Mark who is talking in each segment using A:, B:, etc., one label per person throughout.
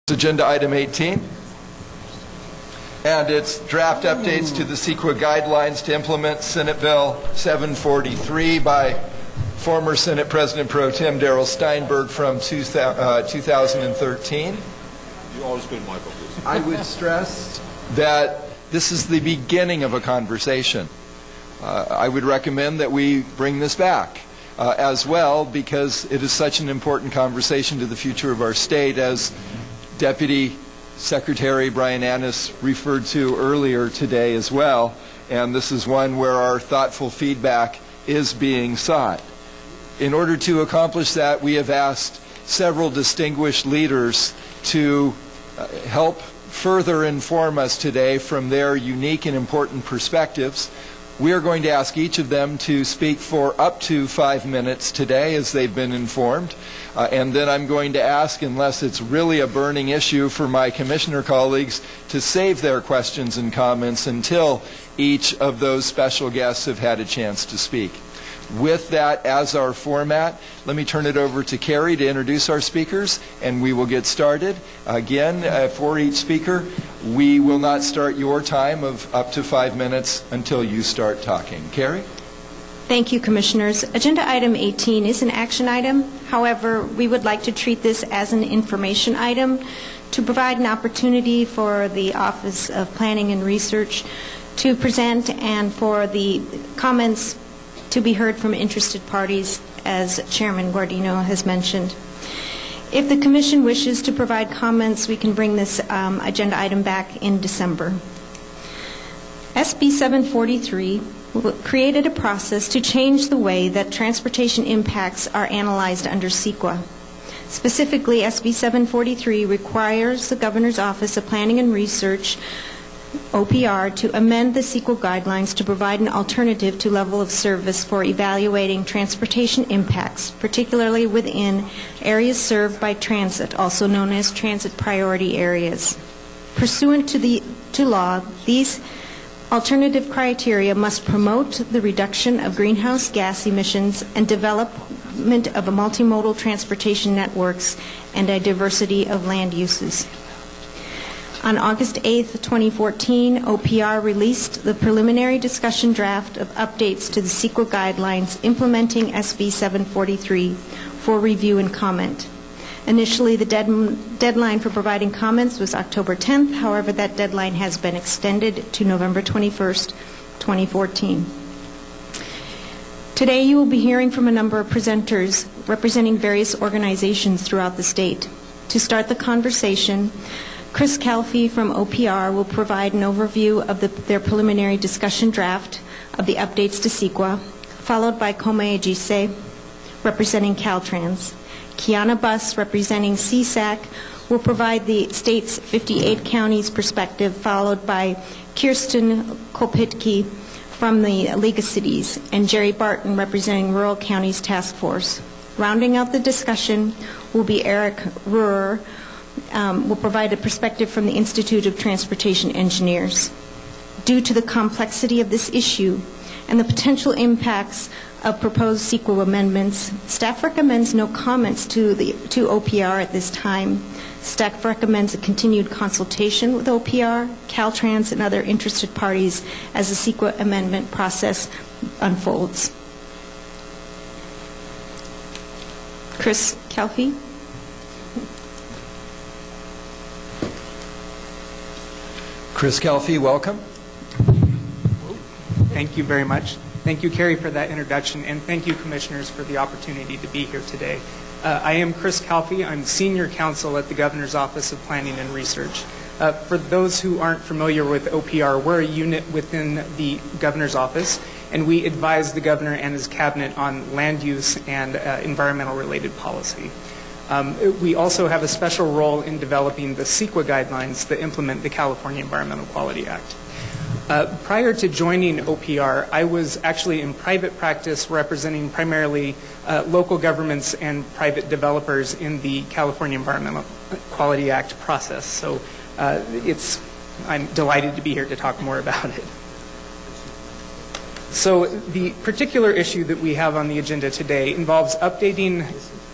A: Agenda item 18, and it's draft updates to the CEQA guidelines to implement Senate Bill 743 by former Senate President Pro Tem Darrell Steinberg from 2013.
B: You always good, Michael, please.
A: I would stress that this is the beginning of a conversation. I would recommend that we bring this back as well, because it is such an important conversation to the future of our state, as Deputy Secretary Brian Annis referred to earlier today as well, and this is one where our thoughtful feedback is being sought. In order to accomplish that, we have asked several distinguished leaders to help further inform us today from their unique and important perspectives. We are going to ask each of them to speak for up to 5 minutes today, as they've been informed. And then I'm going to ask, unless it's really a burning issue for my commissioner colleagues, to save their questions and comments until each of those special guests have had a chance to speak. With that as our format, let me turn it over to Carrie to introduce our speakers, and we will get started. Again, for each speaker, we will not start your time of up to 5 minutes until you start talking. Carrie?
C: Thank you, Commissioners. Agenda item 18 is an action item. However, we would like to treat this as an information item to provide an opportunity for the Office of Planning and Research to present and for the comments to be heard from interested parties, as Chairman Guardino has mentioned. If the Commission wishes to provide comments, we can bring this agenda item back in December. SB 743 created a process to change the way that transportation impacts are analyzed under CEQA. Specifically, SB 743 requires the Governor's Office of Planning and Research, OPR, to amend the CEQA guidelines to provide an alternative to level of service for evaluating transportation impacts, particularly within areas served by transit, also known as transit priority areas. Pursuant to law, these alternative criteria must promote the reduction of greenhouse gas emissions and development of a multimodal transportation networks and a diversity of land uses. On August 8, 2014, OPR released the preliminary discussion draft of updates to the CEQA guidelines implementing SB 743 for review and comment. Initially, the deadline for providing comments was October 10th. However, that deadline has been extended to November 21st, 2014. Today, you will be hearing from a number of presenters representing various organizations throughout the state. To start the conversation, Chris Calfee from OPR will provide an overview of their preliminary discussion draft of the updates to CEQA, followed by Kome Ejise, representing Caltrans. Kiana Buss, representing CSAC, will provide the state's 58 counties perspective, followed by Kirsten Kopitke from the League of Cities, and Jerry Barton, representing Rural Counties Task Force. Rounding out the discussion will be Eric Ruhr, will provide a perspective from the Institute of Transportation Engineers. Due to the complexity of this issue and the potential impacts of proposed CEQA amendments, staff recommends no comments to OPR at this time. Staff recommends a continued consultation with OPR, Caltrans, and other interested parties as the CEQA amendment process unfolds. Chris Calfee.
A: Chris Calfee, welcome.
D: Thank you very much. Thank you, Carrie, for that introduction, and thank you, Commissioners, for the opportunity to be here today. I am Chris Calfee. I'm Senior Counsel at the Governor's Office of Planning and Research. For those who aren't familiar with OPR, we're a unit within the Governor's Office, and we advise the Governor and his Cabinet on land use and environmental-related policy. We also have a special role in developing the CEQA guidelines that implement the California Environmental Quality Act. Prior to joining OPR, I was actually in private practice representing primarily local governments and private developers in the California Environmental Quality Act process. So I'm delighted to be here to talk more about it. So the particular issue that we have on the agenda today involves updating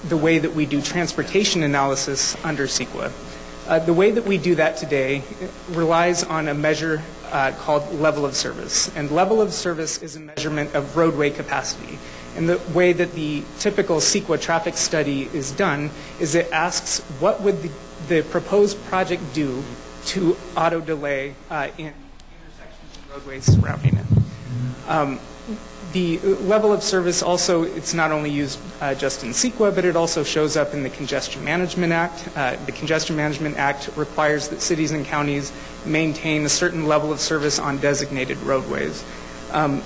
D: the way that we do transportation analysis under CEQA. The way that we do that today relies on a measure called level of service. And level of service is a measurement of roadway capacity. And the way that the typical CEQA traffic study is done is it asks what would the proposed project do to auto delay in intersections and roadways surrounding it. The level of service also, it's not only used just in CEQA, but it also shows up in the Congestion Management Act. The Congestion Management Act requires that cities and counties maintain a certain level of service on designated roadways.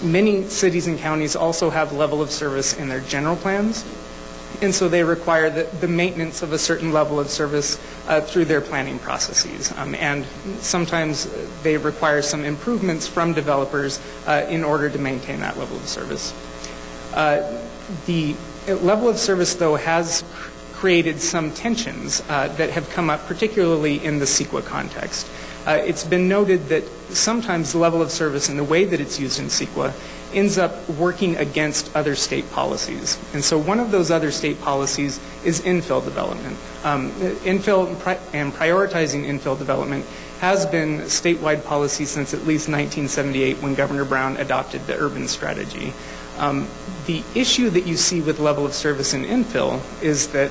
D: Many cities and counties also have level of service in their general plans, and so they require the maintenance of a certain level of service through their planning processes. And sometimes they require some improvements from developers in order to maintain that level of service. The level of service, though, has created some tensions that have come up, particularly in the CEQA context. It's been noted that sometimes the level of service and the way that it's used in CEQA ends up working against other state policies. And so one of those other state policies is infill development. Infill and prioritizing infill development has been statewide policy since at least 1978 when Governor Brown adopted the urban strategy. The issue that you see with level of service in infill is that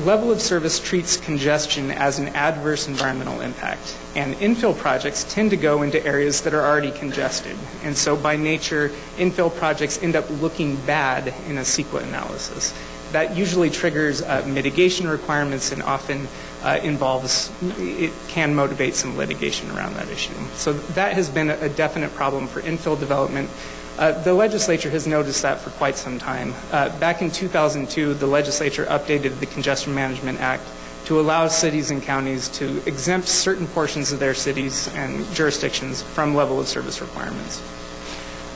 D: level of service treats congestion as an adverse environmental impact. And infill projects tend to go into areas that are already congested. And so by nature, infill projects end up looking bad in a CEQA analysis. That usually triggers mitigation requirements and often it can motivate some litigation around that issue. So that has been a definite problem for infill development. The legislature has noticed that for quite some time. Back in 2002, the legislature updated the Congestion Management Act to allow cities and counties to exempt certain portions of their cities and jurisdictions from level of service requirements.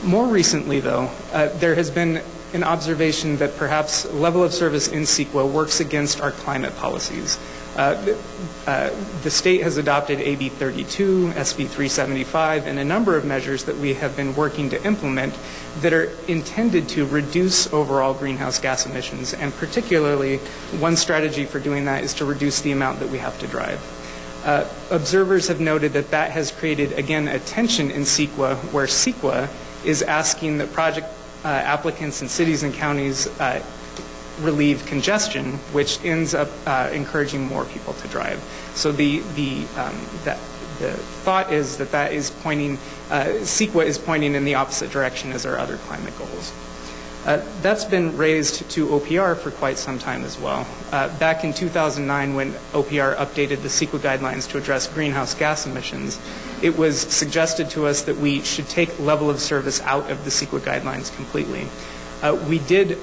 D: More recently, though, there has been an observation that perhaps level of service in CEQA works against our climate policies. The state has adopted AB 32, SB 375, and a number of measures that we have been working to implement that are intended to reduce overall greenhouse gas emissions. And particularly, one strategy for doing that is to reduce the amount that we have to drive. Observers have noted that that has created, again, a tension in CEQA, where CEQA is asking that project applicants in cities and counties relieve congestion, which ends up encouraging more people to drive. So the thought is that is pointing, CEQA is pointing in the opposite direction as our other climate goals. That's been raised to OPR for quite some time as well. Back in 2009, when OPR updated the CEQA guidelines to address greenhouse gas emissions, it was suggested to us that we should take level of service out of the CEQA guidelines completely. We did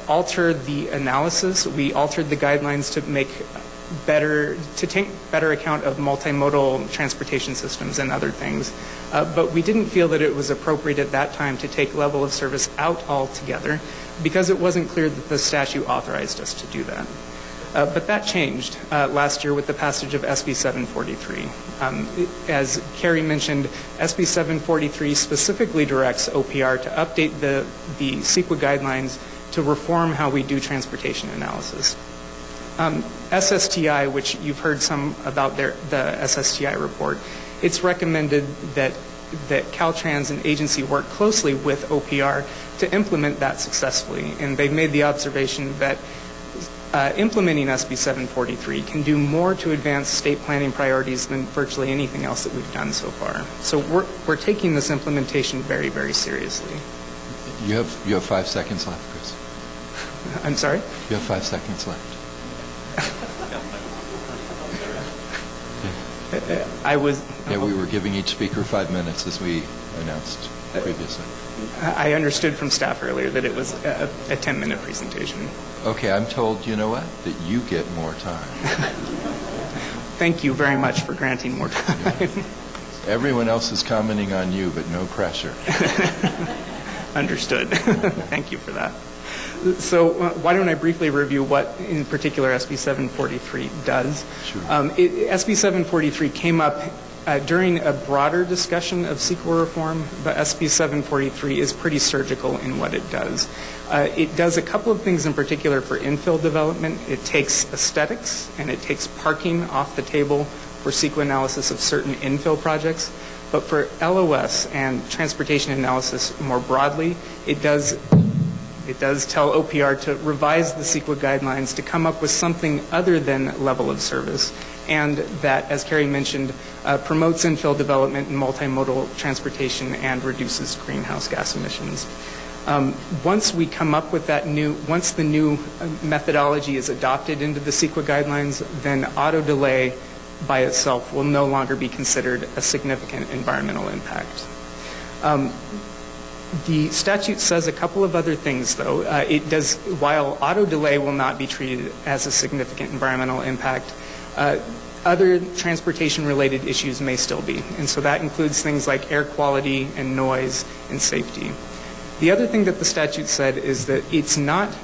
D: alter the analysis. We altered the guidelines to take better account of multimodal transportation systems and other things. But we didn't feel that it was appropriate at that time to take level of service out altogether because it wasn't clear that the statute authorized us to do that. But that changed last year with the passage of SB 743. As Carrie mentioned, SB 743 specifically directs OPR to update the CEQA guidelines to reform how we do transportation analysis. SSTI, which you've heard some about the SSTI report, it's recommended that Caltrans and agency work closely with OPR to implement that successfully. And they've made the observation that implementing SB 743 can do more to advance state planning priorities than virtually anything else that we've done so far. So we're taking this implementation very, very seriously.
A: You have 5 seconds left, Chris.
D: I'm sorry?
A: You have 5 seconds left. We were giving each speaker 5 minutes as we announced previously.
D: I understood from staff earlier that it was a 10-minute presentation.
A: Okay, I'm told, you know what, that you get more time.
D: Thank you very much for granting more time.
A: Everyone else is commenting on you, but no pressure.
D: Understood. Thank you for that. So why don't I briefly review what, in particular, SB 743 does?
A: Sure.
D: SB 743 came up during a broader discussion of CEQA reform, the SB 743 is pretty surgical in what it does. It does a couple of things in particular for infill development. It takes aesthetics and it takes parking off the table for CEQA analysis of certain infill projects. But for LOS and transportation analysis more broadly, it does tell OPR to revise the CEQA guidelines to come up with something other than level of service, and that, as Carrie mentioned, promotes infill development and multimodal transportation and reduces greenhouse gas emissions. Once we come up with once the new methodology is adopted into the CEQA guidelines, then auto delay by itself will no longer be considered a significant environmental impact. The statute says a couple of other things, though. While auto delay will not be treated as a significant environmental impact, other transportation-related issues may still be. And so that includes things like air quality and noise and safety. The other thing that the statute said is that it's not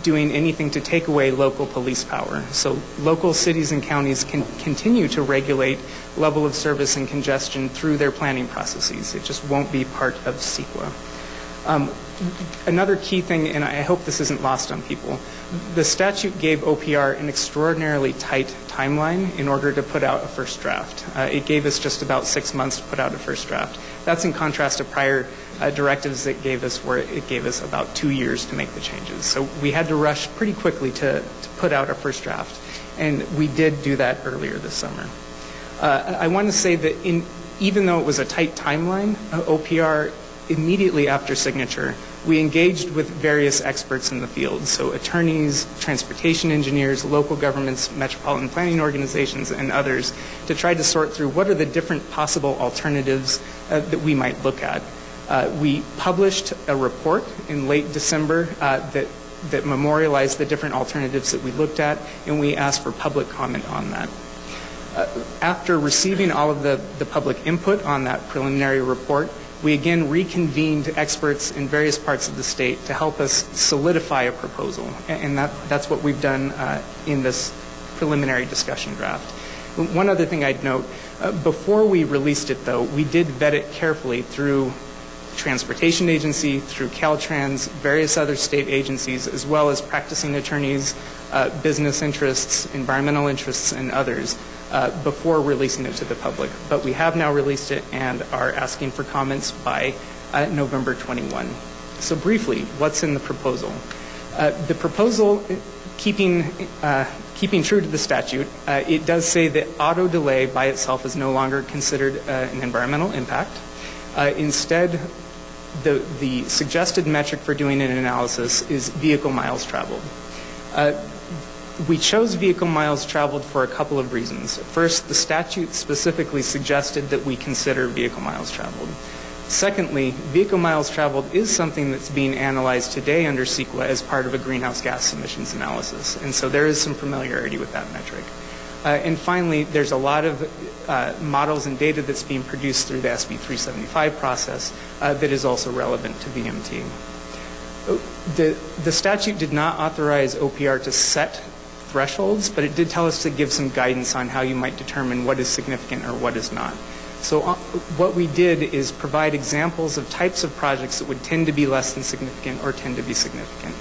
D: doing anything to take away local police power. So local cities and counties can continue to regulate level of service and congestion through their planning processes. It just won't be part of CEQA. Another key thing, and I hope this isn't lost on people, the statute gave OPR an extraordinarily tight timeline in order to put out a first draft. It gave us just about 6 months to put out a first draft. That's in contrast to prior directives that gave us where it gave us about 2 years to make the changes. So we had to rush pretty quickly to put out our first draft, and we did do that earlier this summer. I want to say that even though it was a tight timeline, OPR immediately after signature, we engaged with various experts in the field, so attorneys, transportation engineers, local governments, metropolitan planning organizations, and others, to try to sort through what are the different possible alternatives that we might look at. We published a report in late December that memorialized the different alternatives that we looked at, and we asked for public comment on that. After receiving all of the public input on that preliminary report, we again reconvened experts in various parts of the state to help us solidify a proposal. And that's what we've done in this preliminary discussion draft. One other thing I'd note, before we released it, though, we did vet it carefully through Transportation Agency, through Caltrans, various other state agencies, as well as practicing attorneys, business interests, environmental interests, and others, before releasing it to the public. But we have now released it and are asking for comments by November 21. So briefly, what's in the proposal? The proposal, keeping true to the statute, it does say that auto delay by itself is no longer considered an environmental impact. Instead, the suggested metric for doing an analysis is vehicle miles traveled. We chose vehicle miles traveled for a couple of reasons. First, the statute specifically suggested that we consider vehicle miles traveled. Secondly, vehicle miles traveled is something that's being analyzed today under CEQA as part of a greenhouse gas emissions analysis, and so there is some familiarity with that metric. And finally, there's a lot of models and data that's being produced through the SB 375 process that is also relevant to VMT. The statute did not authorize OPR to set thresholds, but it did tell us to give some guidance on how you might determine what is significant or what is not. So what we did is provide examples of types of projects that would tend to be less than significant or tend to be significant.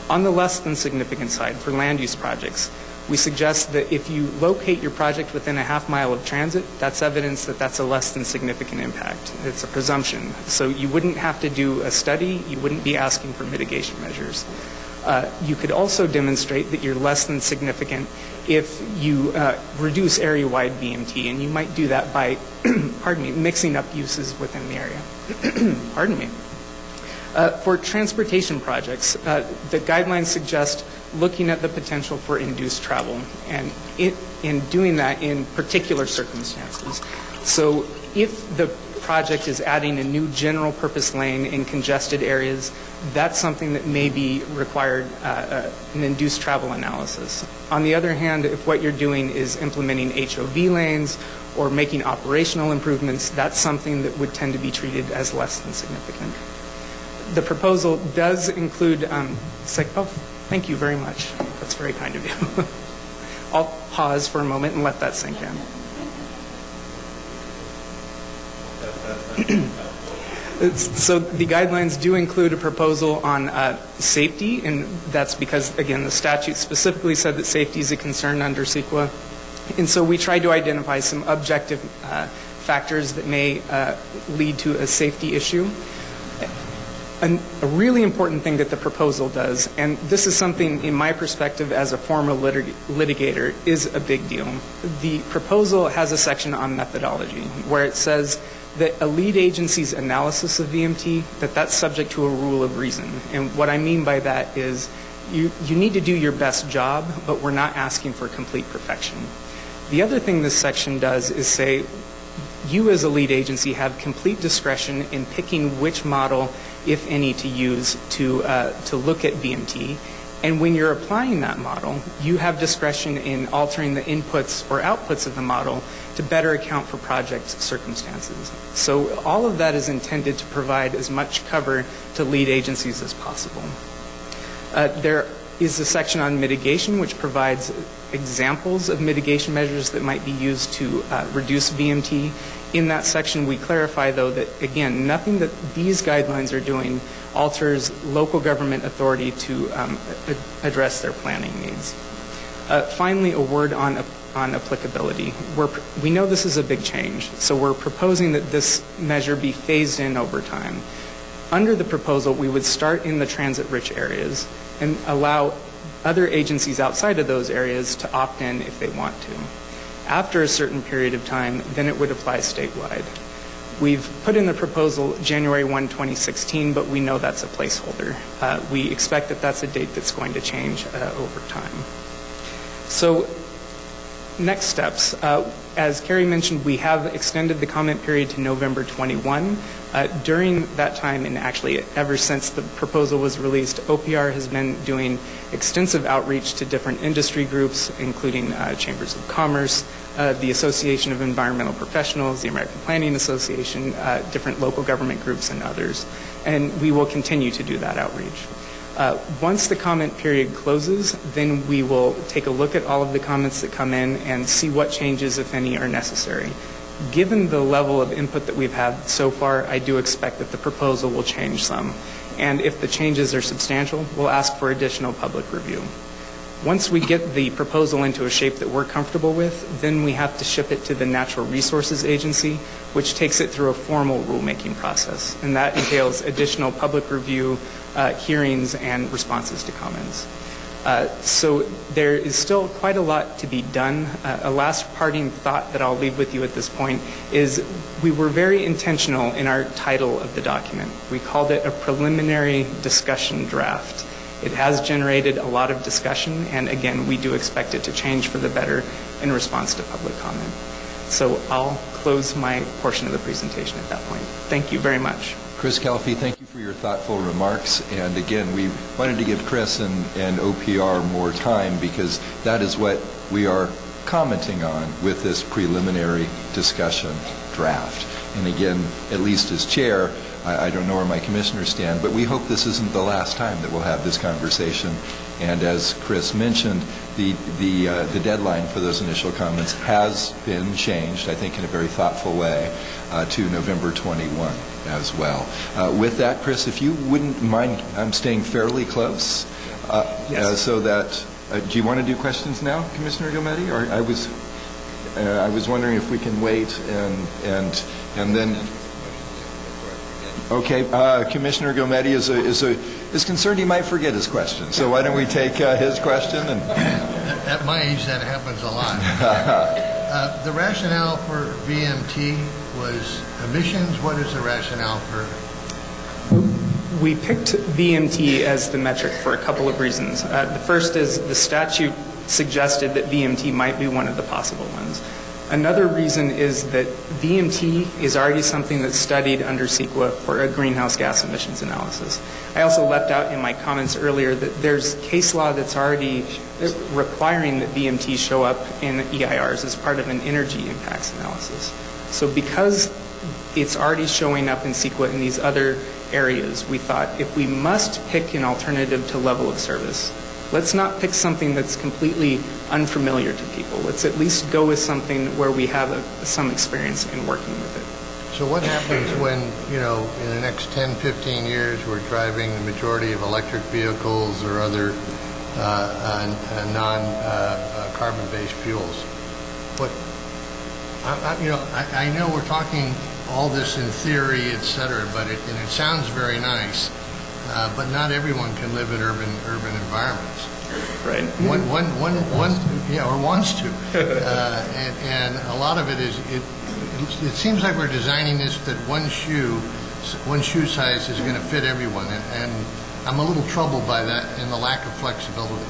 D: On the less than significant side, for land use projects, we suggest that if you locate your project within a half mile of transit, that's evidence that that's a less than significant impact. It's a presumption. So you wouldn't have to do a study. You wouldn't be asking for mitigation measures. You could also demonstrate that you're less than significant if you reduce area-wide VMT, and you might do that by, pardon me, mixing up uses within the area. Pardon me. For transportation projects, the guidelines suggest looking at the potential for induced travel, and in doing that in particular circumstances. So if the project is adding a new general purpose lane in congested areas, that's something that may be required an induced travel analysis. On the other hand, if what you're doing is implementing HOV lanes or making operational improvements, that's something that would tend to be treated as less than significant. The proposal does include, thank you very much. That's very kind of you. I'll pause for a moment and let that sink in. So the guidelines do include a proposal on safety, and that's because, again, the statute specifically said that safety is a concern under CEQA. And so we tried to identify some objective factors that may lead to a safety issue. A really important thing that the proposal does, and this is something in my perspective as a former litigator, is a big deal. The proposal has a section on methodology where it says that a lead agency's analysis of VMT, that's subject to a rule of reason. And what I mean by that is you need to do your best job, but we're not asking for complete perfection. The other thing this section does is say you as a lead agency have complete discretion in picking which model, if any, to use to look at VMT. And when you're applying that model, you have discretion in altering the inputs or outputs of the model to better account for project circumstances. So all of that is intended to provide as much cover to lead agencies as possible. There is a section on mitigation, which provides examples of mitigation measures that might be used to reduce VMT. In that section, we clarify, though, that, again, nothing that these guidelines are doing alters local government authority to address their planning needs. Finally, a word on applicability. We know this is a big change, so we're proposing that this measure be phased in over time. Under the proposal, we would start in the transit-rich areas and allow other agencies outside of those areas to opt in if they want to. After a certain period of time, then it would apply statewide. We've put in the proposal January 1, 2016, but we know that's a placeholder. We expect that that's a date that's going to change over time. So next steps. As Carrie mentioned, we have extended the comment period to November 21. During that time, and actually ever since the proposal was released, OPR has been doing extensive outreach to different industry groups, including chambers of commerce, the Association of Environmental Professionals, the American Planning Association, different local government groups, and others. And we will continue to do that outreach. Once the comment period closes, then we will take a look at all of the comments that come in and see what changes, if any, are necessary. Given the level of input that we've had so far, I do expect that the proposal will change some. And if the changes are substantial, we'll ask for additional public review. Once we get the proposal into a shape that we're comfortable with, then we have to ship it to the Natural Resources Agency, which takes it through a formal rulemaking process. And that entails additional public review, hearings, and responses to comments. So there is still quite a lot to be done. A last parting thought that I'll leave with you at this point is we were very intentional in our title of the document. We called it a preliminary discussion draft. It has generated a lot of discussion, and again, we do expect it to change for the better in response to public comment. So I'll close my portion of the presentation at that point. Thank you very much.
A: Chris Calfee, thank you for your thoughtful remarks. And again, we wanted to give Chris and OPR more time because that is what we are commenting on with this preliminary discussion draft. And again, at least as chair, I don't know where my commissioners stand, but we hope this isn't the last time that we'll have this conversation. And as Chris mentioned, the deadline for those initial comments has been changed, I think in a very thoughtful way, to November 21 as well. With that, Chris, if you wouldn't mind, I'm staying fairly close,
D: yes.
A: So that, do you want to do questions now, Commissioner Gometti? Or I was wondering if we can wait and then. Okay, Commissioner Gometti is concerned he might forget his question. So why don't we take his question? And
E: at my age, that happens a lot. The rationale for VMT was emissions. What is the rationale for?
D: We picked VMT as the metric for a couple of reasons. The first is the statute suggested that VMT might be one of the possible ones. Another reason is that VMT is already something that's studied under CEQA for a greenhouse gas emissions analysis. I also left out in my comments earlier that there's case law that's already requiring that VMT show up in EIRs as part of an energy impacts analysis. So because it's already showing up in CEQA in these other areas, we thought if we must pick an alternative to level of service, let's not pick something that's completely unfamiliar to people. Let's at least go with something where we have some experience in working with it.
E: So what happens when, in the next 10, 15 years, we're driving the majority of electric vehicles or other non-carbon-based fuels? What, I know we're talking all this in theory, et cetera, and it sounds very nice, but not everyone can live in urban environments.
D: Right.
E: One wants to. And a lot of it is, it seems like we're designing this that one shoe size is going to fit everyone, and I'm a little troubled by that and the lack of flexibility.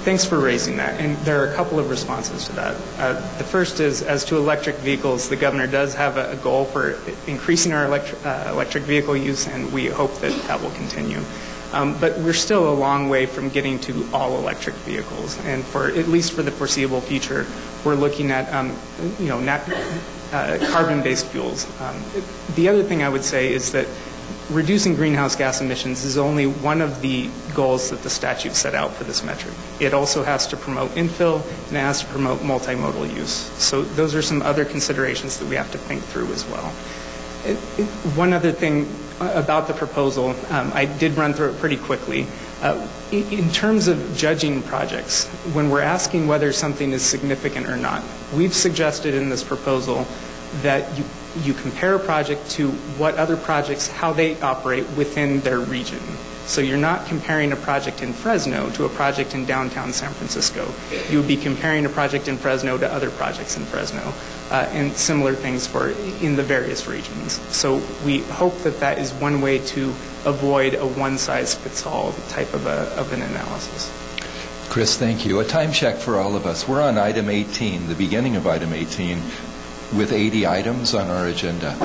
D: Thanks for raising that, and there are a couple of responses to that. The first is, as to electric vehicles, the governor does have a goal for increasing our electric vehicle use, and we hope that will continue. But we're still a long way from getting to all electric vehicles, and at least for the foreseeable future, we're looking at carbon-based fuels. The other thing I would say is that reducing greenhouse gas emissions is only one of the goals that the statute set out for this metric. It also has to promote infill, and it has to promote multimodal use. So those are some other considerations that we have to think through as well. One other thing about the proposal, I did run through it pretty quickly. In terms of judging projects, when we're asking whether something is significant or not, we've suggested in this proposal that you compare a project to what other projects, how they operate within their region. So you're not comparing a project in Fresno to a project in downtown San Francisco. You would be comparing a project in Fresno to other projects in Fresno, and similar things in the various regions. So we hope that is one way to avoid a one-size-fits-all type of an analysis.
A: Chris, thank you. A time check for all of us. We're on item 18, the beginning of item 18, with 80 items on our agenda.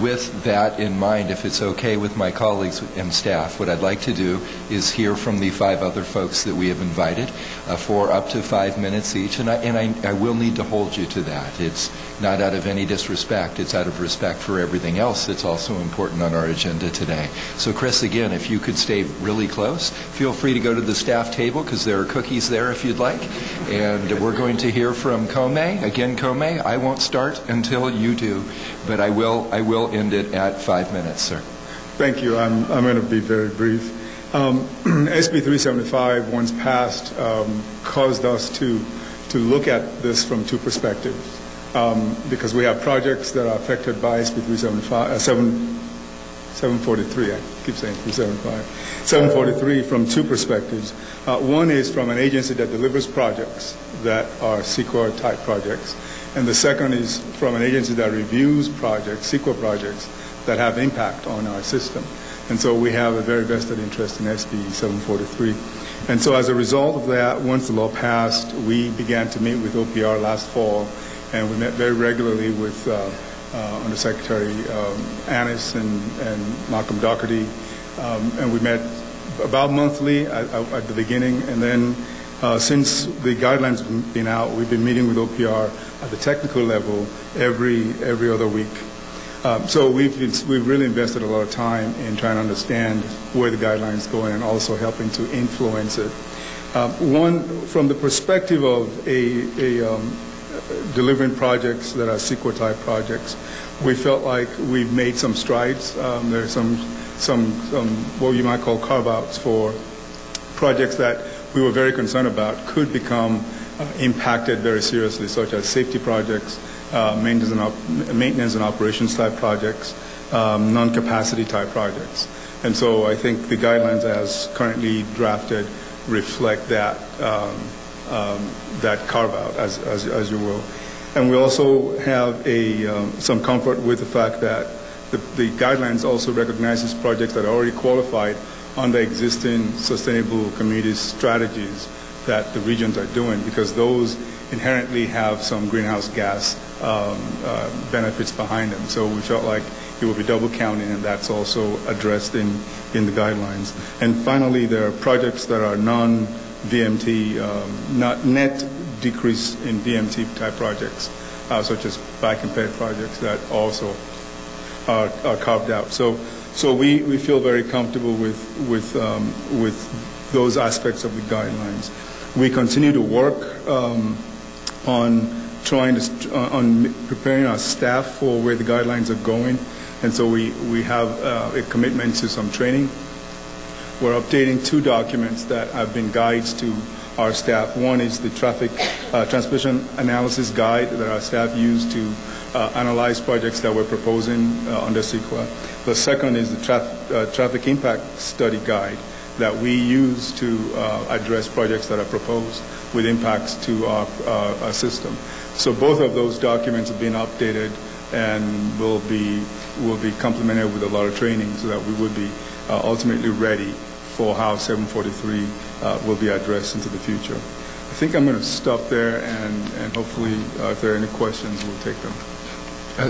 A: With that in mind, if it's okay with my colleagues and staff, what I'd like to do is hear from the 5 other folks that we have invited for up to 5 minutes each, and I will need to hold you to that. It's not out of any disrespect. It's out of respect for everything else that's also important on our agenda today. So Chris, again, if you could stay really close, feel free to go to the staff table because there are cookies there if you'd like. And we're going to hear from Kome. Again, Kome, I won't start until you do, but I will end it at 5 minutes, sir.
F: Thank you. I'm going to be very brief. SB 375, once passed, caused us to look at this from 2 perspectives, because we have projects that are affected by SB 743. I keep saying 375. 743 from 2 perspectives. One is from an agency that delivers projects that are CEQA type projects. And the second is from an agency that reviews projects, CEQA projects, that have impact on our system. And so we have a very vested interest in SB 743. And so as a result of that, once the law passed, we began to meet with OPR last fall, and we met very regularly with Undersecretary Annis and Malcolm Doherty, and we met about monthly at the beginning, and then since the guidelines have been out, we've been meeting with OPR at the technical level every other week. So we've really invested a lot of time in trying to understand where the guidelines go and also helping to influence it. One, from the perspective of delivering projects that are CEQA type projects, we felt like we've made some strides. There's some what you might call carve-outs for projects that we were very concerned about could become impacted very seriously, such as safety projects, maintenance and operations type projects, non-capacity type projects. And so I think the guidelines as currently drafted reflect that carve-out, as you will. And we also have some comfort with the fact that the guidelines also recognizes projects that are already qualified under existing sustainable community strategies that the regions are doing, because those inherently have some greenhouse gas benefits behind them. So we felt like it would be double counting, and that's also addressed in the guidelines. And finally, there are projects that are non-VMT, not net decrease in VMT type projects, such as bike and ped projects that also are carved out. So we feel very comfortable with those aspects of the guidelines. We continue to work on preparing our staff for where the guidelines are going, and so we have a commitment to some training. We're updating 2 documents that have been guides to our staff. One is the traffic transportation analysis guide that our staff use to analyze projects that we're proposing under CEQA. The second is the traffic impact study guide that we use to address projects that are proposed with impacts to our system. So both of those documents have been updated and will be complemented with a lot of training so that we would be ultimately ready for how 743 will be addressed into the future. I think I'm going to stop there, and hopefully if there are any questions, we'll take them.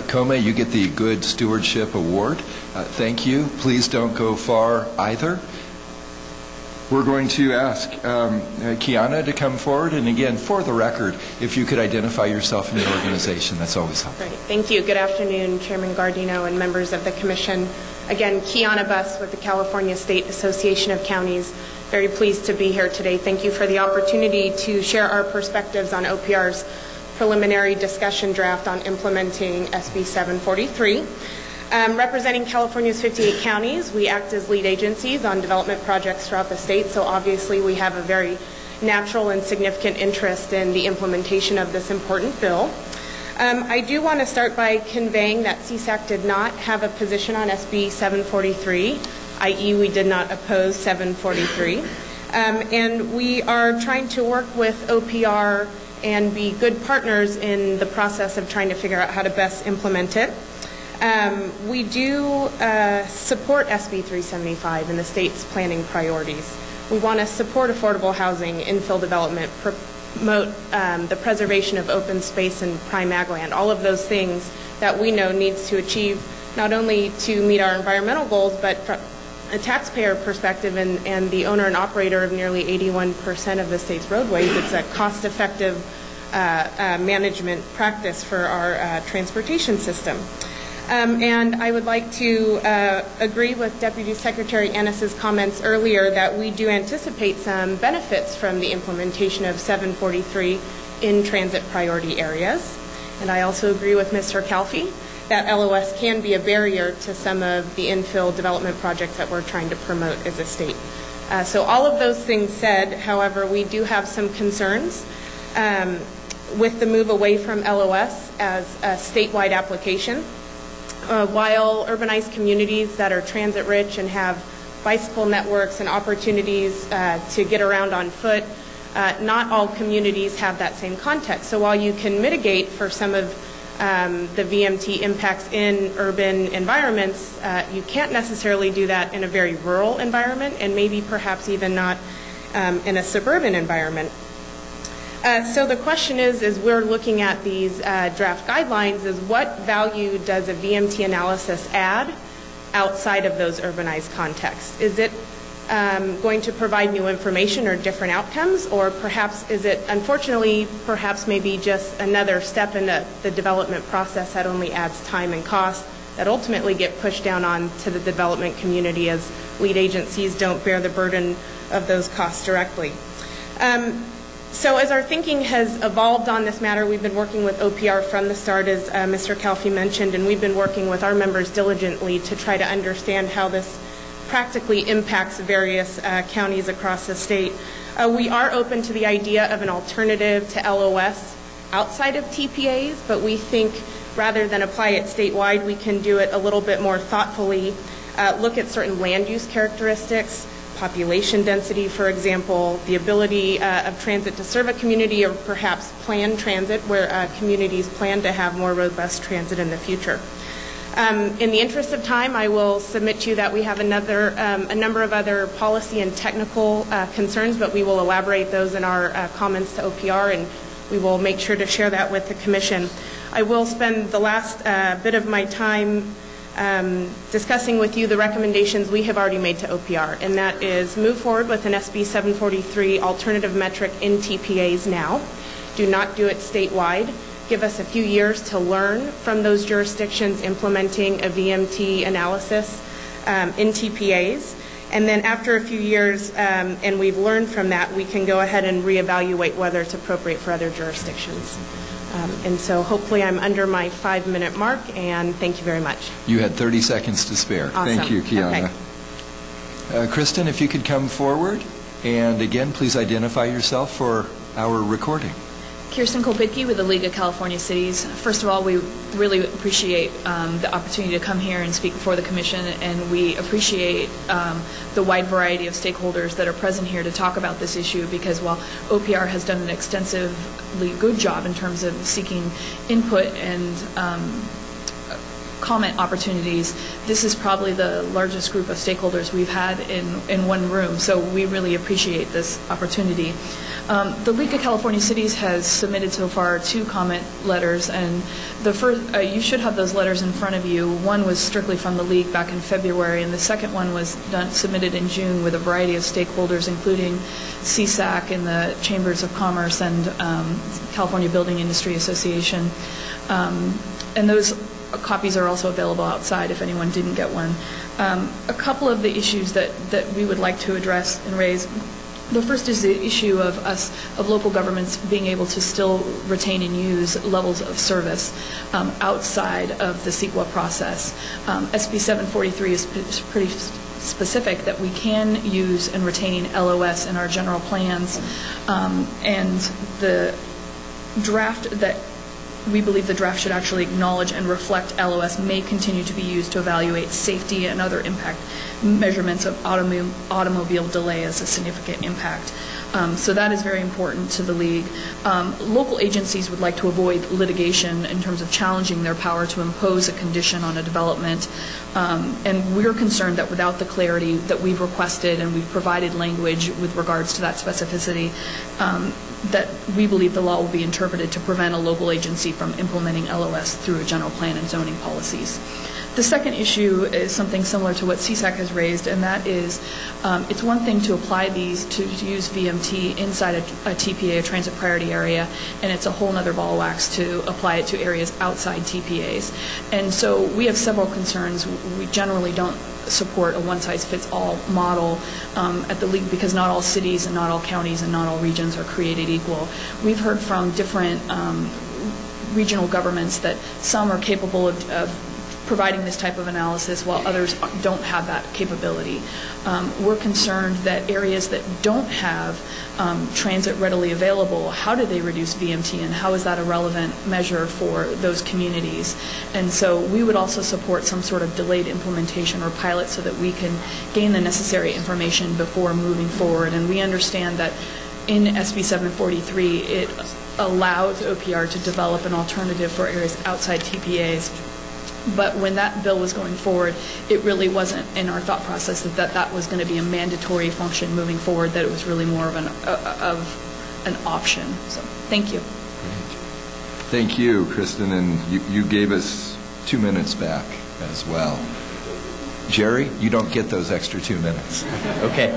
A: Kome, you get the Good Stewardship Award. Thank you. Please don't go far either. We're going to ask Kiana to come forward, and again, for the record, if you could identify yourself and your organization, that's always helpful.
G: Great. Thank you. Good afternoon, Chairman Gardino and members of the Commission. Again, Kiana Buss with the California State Association of Counties. Very pleased to be here today. Thank you for the opportunity to share our perspectives on OPR's preliminary discussion draft on implementing SB 743. Representing California's 58 counties, we act as lead agencies on development projects throughout the state, so obviously we have a very natural and significant interest in the implementation of this important bill. I do want to start by conveying that CSAC did not have a position on SB 743, i.e. we did not oppose 743. And we are trying to work with OPR and be good partners in the process of trying to figure out how to best implement it. We do support SB 375 and the state's planning priorities. We want to support affordable housing, infill development, promote the preservation of open space and prime ag land, all of those things that we know needs to achieve not only to meet our environmental goals, but from a taxpayer perspective and the owner and operator of nearly 81% of the state's roadways, it's a cost-effective management practice for our transportation system. And I would like to agree with Deputy Secretary Ennis's comments earlier that we do anticipate some benefits from the implementation of 743 in transit priority areas. And I also agree with Mr. Calfee that LOS can be a barrier to some of the infill development projects that we're trying to promote as a state. So all of those things said, however, we do have some concerns with the move away from LOS as a statewide application. While urbanized communities that are transit rich and have bicycle networks and opportunities to get around on foot, not all communities have that same context. So while you can mitigate for some of the VMT impacts in urban environments, you can't necessarily do that in a very rural environment and maybe perhaps even not in a suburban environment. So the question is we're looking at these draft guidelines, is what value does a VMT analysis add outside of those urbanized contexts? Is it going to provide new information or different outcomes, or perhaps is it, unfortunately, perhaps maybe just another step in the development process that only adds time and cost that ultimately get pushed down on to the development community as lead agencies don't bear the burden of those costs directly? So as our thinking has evolved on this matter, we've been working with OPR from the start, as Mr. Calfee mentioned, and we've been working with our members diligently to try to understand how this practically impacts various counties across the state. We are open to the idea of an alternative to LOS outside of TPAs, but we think rather than apply it statewide, we can do it a little bit more thoughtfully, look at certain land use characteristics, population density, for example, the ability of transit to serve a community, or perhaps planned transit where communities plan to have more robust transit in the future. In the interest of time, I will submit to you that we have a number of other policy and technical concerns, but we will elaborate those in our comments to OPR, and we will make sure to share that with the Commission. I will spend the last bit of my time discussing with you the recommendations we have already made to OPR, and that is move forward with an SB 743 alternative metric in TPAs now. Do not do it statewide. Give us a few years to learn from those jurisdictions implementing a VMT analysis in TPAs. And then after a few years, and we've learned from that, we can go ahead and reevaluate whether it's appropriate for other jurisdictions. And so hopefully I'm under my 5-minute mark, and thank you very much.
A: You had 30 seconds to spare.
G: Awesome.
A: Thank you, Kiana. Kristen, if you could come forward, and again, please identify yourself for our recording.
H: Kirsten Kolpitke with the League of California Cities. First of all, we really appreciate the opportunity to come here and speak before the Commission, and we appreciate the wide variety of stakeholders that are present here to talk about this issue, because while OPR has done an extensively good job in terms of seeking input and comment opportunities, this is probably the largest group of stakeholders we've had in one room, so we really appreciate this opportunity. The League of California Cities has submitted so far 2 comment letters, and the first, you should have those letters in front of you. One was strictly from the League back in February, and the second one was submitted in June with a variety of stakeholders, including CSAC and the Chambers of Commerce and California Building Industry Association. And those copies are also available outside if anyone didn't get one. A couple of the issues that we would like to address and raise. The first is the issue of local governments being able to still retain and use levels of service outside of the CEQA process. SB 743 is pretty specific that we can use and retain LOS in our general plans, and the draft that we believe the draft should actually acknowledge and reflect LOS may continue to be used to evaluate safety and other impact measurements of automobile delay as a significant impact. So that is very important to the League. Local agencies would like to avoid litigation in terms of challenging their power to impose a condition on a development. And we're concerned that without the clarity that we've requested, and we've provided language with regards to that specificity, that we believe the law will be interpreted to prevent a local agency from implementing LOS through a general plan and zoning policies. The second issue is something similar to what CSAC has raised, and that is it's one thing to apply these, to use VMT inside a TPA, a transit priority area, and it's a whole other ball of wax to apply it to areas outside TPAs. And so we have several concerns. We generally don't support a one-size-fits-all model at the League, because not all cities and not all counties and not all regions are created equal. We've heard from different regional governments that some are capable of providing this type of analysis while others don't have that capability. We're concerned that areas that don't have transit readily available, how do they reduce VMT, and how is that a relevant measure for those communities? And so we would also support some sort of delayed implementation or pilot so that we can gain the necessary information before moving forward. And we understand that in SB 743 it allows OPR to develop an alternative for areas outside TPAs. But when that bill was going forward, it really wasn't in our thought process that was going to be a mandatory function moving forward, that it was really more of an option. So thank you.
A: Great. Thank you, Kristen, and you gave us 2 minutes back as well. Jerry, you don't get those extra 2 minutes.
I: Okay.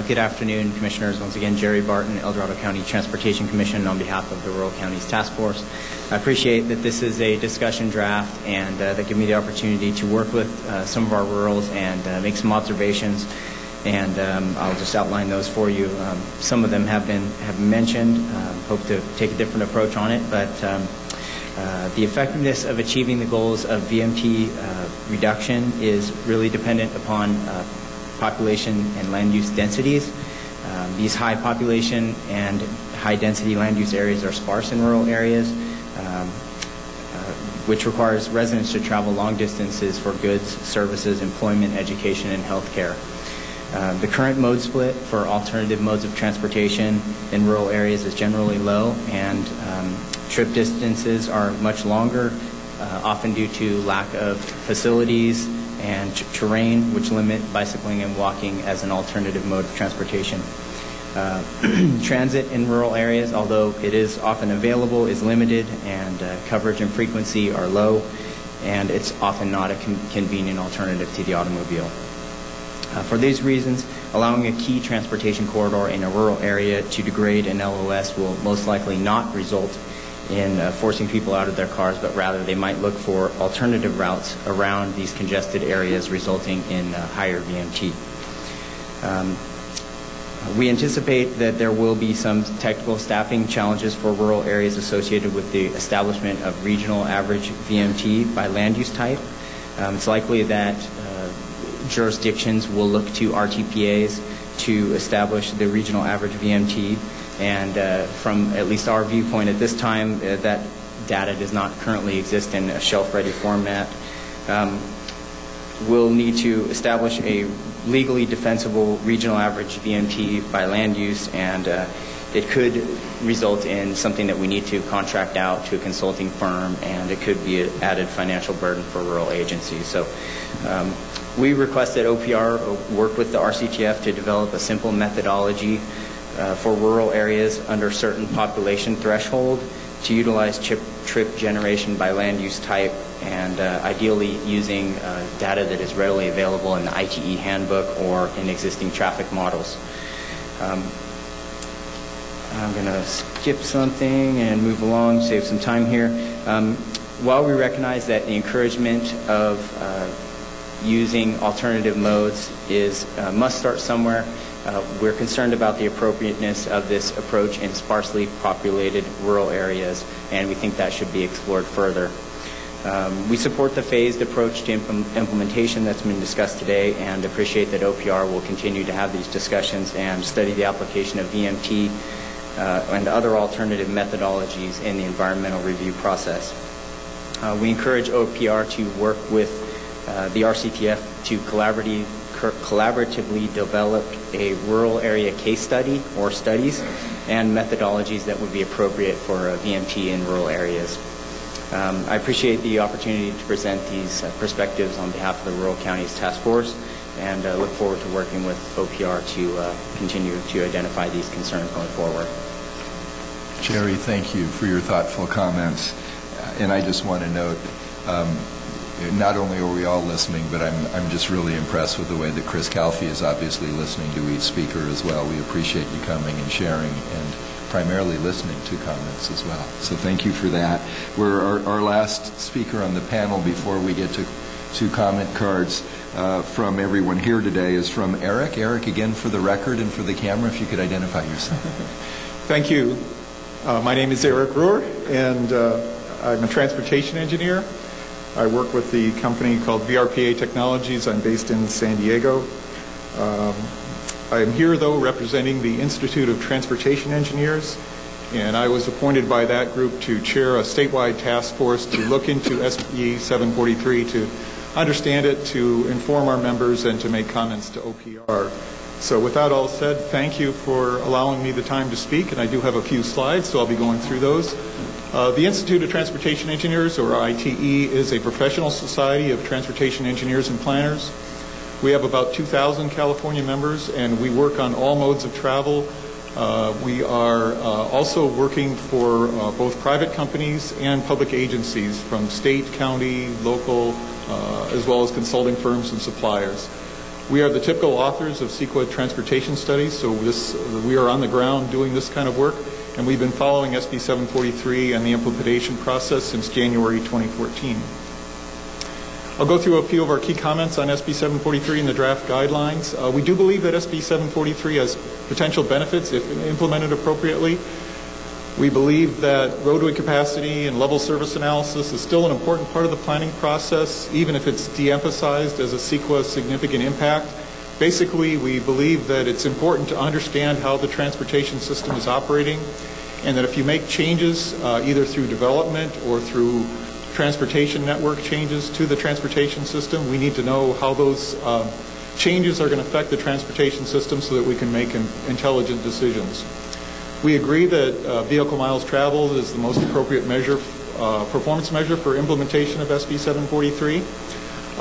I: Good afternoon, Commissioners. Once again, Jerry Barton, El Dorado County Transportation Commission on behalf of the Rural Counties Task Force. I appreciate that this is a discussion draft, and that give me the opportunity to work with some of our rurals and make some observations, and I'll just outline those for you. Some of them have been mentioned. Hope to take a different approach on it, but the effectiveness of achieving the goals of VMT reduction is really dependent upon population and land use densities. These high population and high density land use areas are sparse in rural areas, which requires residents to travel long distances for goods, services, employment, education, and health care. The current mode split for alternative modes of transportation in rural areas is generally low, and trip distances are much longer, often due to lack of facilities and terrain, which limit bicycling and walking as an alternative mode of transportation. Transit in rural areas, although it is often available, is limited, and coverage and frequency are low, and it's often not a convenient alternative to the automobile. For these reasons, allowing a key transportation corridor in a rural area to degrade an LOS will most likely not result in forcing people out of their cars, but rather they might look for alternative routes around these congested areas, resulting in higher VMT. We anticipate that there will be some technical staffing challenges for rural areas associated with the establishment of regional average VMT by land use type. It's likely that jurisdictions will look to RTPAs to establish the regional average VMT, and from at least our viewpoint at this time, that data does not currently exist in a shelf-ready format. We'll need to establish a legally defensible regional average VMT by land use, and it could result in something that we need to contract out to a consulting firm, and it could be an added financial burden for rural agencies. So we request that OPR work with the RCTF to develop a simple methodology for rural areas under certain population threshold to utilize trip generation by land use type, and ideally using data that is readily available in the ITE handbook or in existing traffic models. I'm going to skip something and move along, save some time here. While we recognize that the encouragement of using alternative modes must start somewhere, we're concerned about the appropriateness of this approach in sparsely populated rural areas, and we think that should be explored further. We support the phased approach to implementation that's been discussed today, and appreciate that OPR will continue to have these discussions and study the application of VMT and other alternative methodologies in the environmental review process. We encourage OPR to work with the RCTF to collaboratively develop a rural area case study or studies and methodologies that would be appropriate for VMT in rural areas. I appreciate the opportunity to present these perspectives on behalf of the Rural Counties Task Force, and look forward to working with OPR to continue to identify these concerns going forward.
A: Jerry, thank you for your thoughtful comments. And I just want to note, not only are we all listening, but I'm just really impressed with the way that Chris Calfee is obviously listening to each speaker as well. We appreciate you coming and sharing and primarily listening to comments as well. So thank you for that. Our last speaker on the panel before we get to comment cards from everyone here today is from Eric. Eric, again, for the record and for the camera, if you could identify yourself.
J: Thank you. My name is Eric Ruhr, and I'm a transportation engineer. I work with the company called VRPA Technologies. I'm based in San Diego. I'm here, though, representing the Institute of Transportation Engineers, and I was appointed by that group to chair a statewide task force to look into SB 743, to understand it, to inform our members, and to make comments to OPR. So with that all said, thank you for allowing me the time to speak, and I do have a few slides, so I'll be going through those. The Institute of Transportation Engineers, or ITE, is a professional society of transportation engineers and planners. We have about 2,000 California members, and we work on all modes of travel. We are also working for both private companies and public agencies, from state, county, local, as well as consulting firms and suppliers. We are the typical authors of CEQA transportation studies, so we are on the ground doing this kind of work, and we've been following SB 743 and the implementation process since January 2014. I'll go through a few of our key comments on SB 743 and the draft guidelines. We do believe that SB 743 has potential benefits if implemented appropriately. We believe that roadway capacity and level service analysis is still an important part of the planning process, even if it's de-emphasized as a CEQA significant impact. Basically, we believe that it's important to understand how the transportation system is operating, and that if you make changes, either through development or through transportation network changes to the transportation system, we need to know how those changes are going to affect the transportation system so that we can make intelligent decisions. We agree that vehicle miles traveled is the most appropriate measure, performance measure for implementation of SB 743.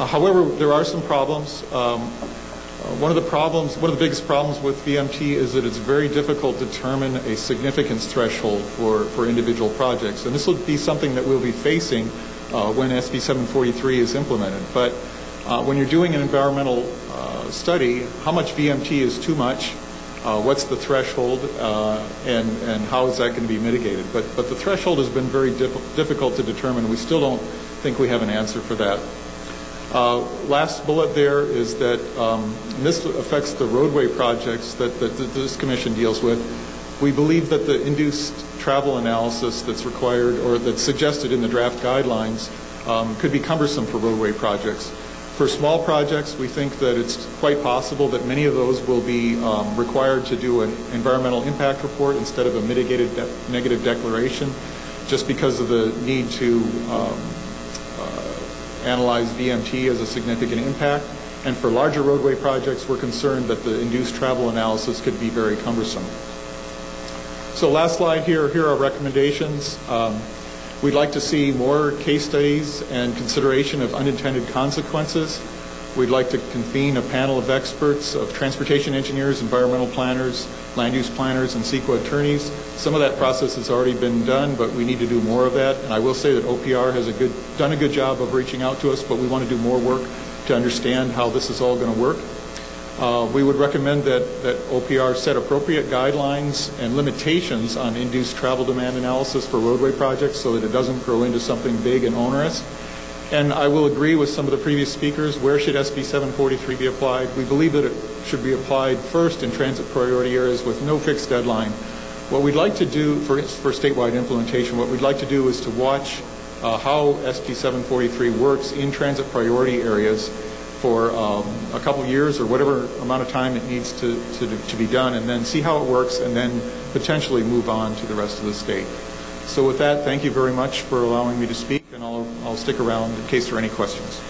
J: However, there are some problems. One of the biggest problems with VMT is that it's very difficult to determine a significance threshold for individual projects. And this will be something that we'll be facing when SB 743 is implemented. But when you're doing an environmental study, how much VMT is too much? What's the threshold, and how is that going to be mitigated? But the threshold has been very difficult to determine. We still don't think we have an answer for that. Last bullet there is that and this affects the roadway projects that this commission deals with. We believe that the induced travel analysis that's required or that's suggested in the draft guidelines could be cumbersome for roadway projects. For small projects, we think that it's quite possible that many of those will be required to do an environmental impact report instead of a mitigated negative declaration, just because of the need to analyze VMT as a significant impact. And for larger roadway projects, we're concerned that the induced travel analysis could be very cumbersome. So last slide here are recommendations. We'd like to see more case studies and consideration of unintended consequences. We'd like to convene a panel of experts, of transportation engineers, environmental planners, land use planners, and CEQA attorneys. Some of that process has already been done, but we need to do more of that. And I will say that OPR has done a good job of reaching out to us, but we want to do more work to understand how this is all going to work. We would recommend that OPR set appropriate guidelines and limitations on induced travel demand analysis for roadway projects so that it doesn't grow into something big and onerous. And I will agree with some of the previous speakers. Where should SB 743 be applied? We believe that it should be applied first in transit priority areas with no fixed deadline. What we'd like to do for statewide implementation, what we'd like to do is to watch how SB 743 works in transit priority areas for a couple years or whatever amount of time it needs to be done, and then see how it works, and then potentially move on to the rest of the state. So with that, thank you very much for allowing me to speak, and I'll stick around in case there are any questions.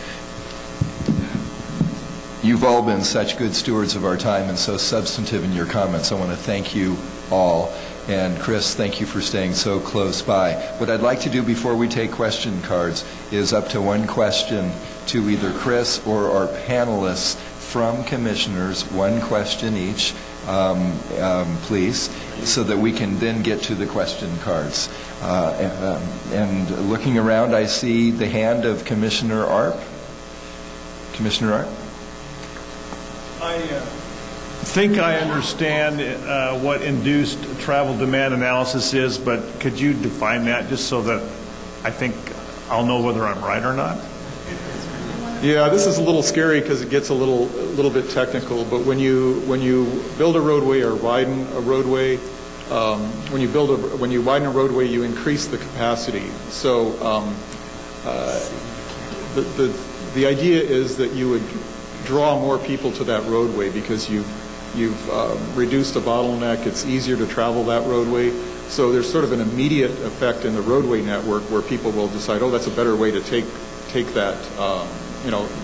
A: You've all been such good stewards of our time and so substantive in your comments. I want to thank you all. And Chris, thank you for staying so close by. What I'd like to do before we take question cards is up to one question to either Chris or our panelists from commissioners, one question each, please, so that we can then get to the question cards. And looking around, I see the hand of Commissioner Arp. Commissioner Arp?
K: I think I understand what induced travel demand analysis is, but could you define that just so that I think I'll know whether I'm right or not?
J: Yeah, this is a little scary because it gets a little bit technical. But when you build a roadway or widen a roadway, when you widen a roadway, you increase the capacity. So the idea is that you would draw more people to that roadway because you've reduced the bottleneck. It's easier to travel that roadway. So there's sort of an immediate effect in the roadway network where people will decide, oh, that's a better way to take that,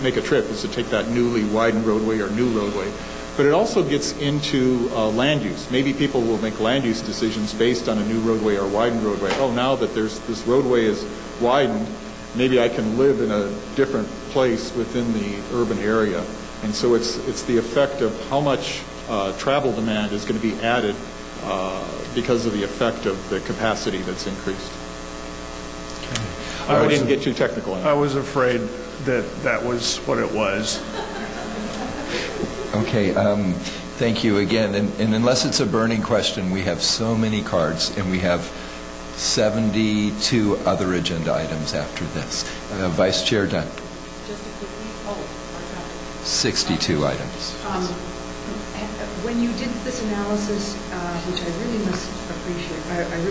J: make a trip, is to take that newly widened roadway or new roadway. But it also gets into land use. Maybe people will make land use decisions based on a new roadway or widened roadway. Oh, now that this roadway is widened, maybe I can live in a different place within the urban area. And so it's the effect of how much travel demand is going to be added because of the effect of the capacity that's increased. I didn't get too technical on that.
K: I was afraid that was what it was.
A: Okay, thank you again. And unless it's a burning question, we have so many cards, and we have 72 other agenda items after this. Vice Chair Dunn.
L: Just a quick
A: 62 items.
L: When you did this analysis, which I really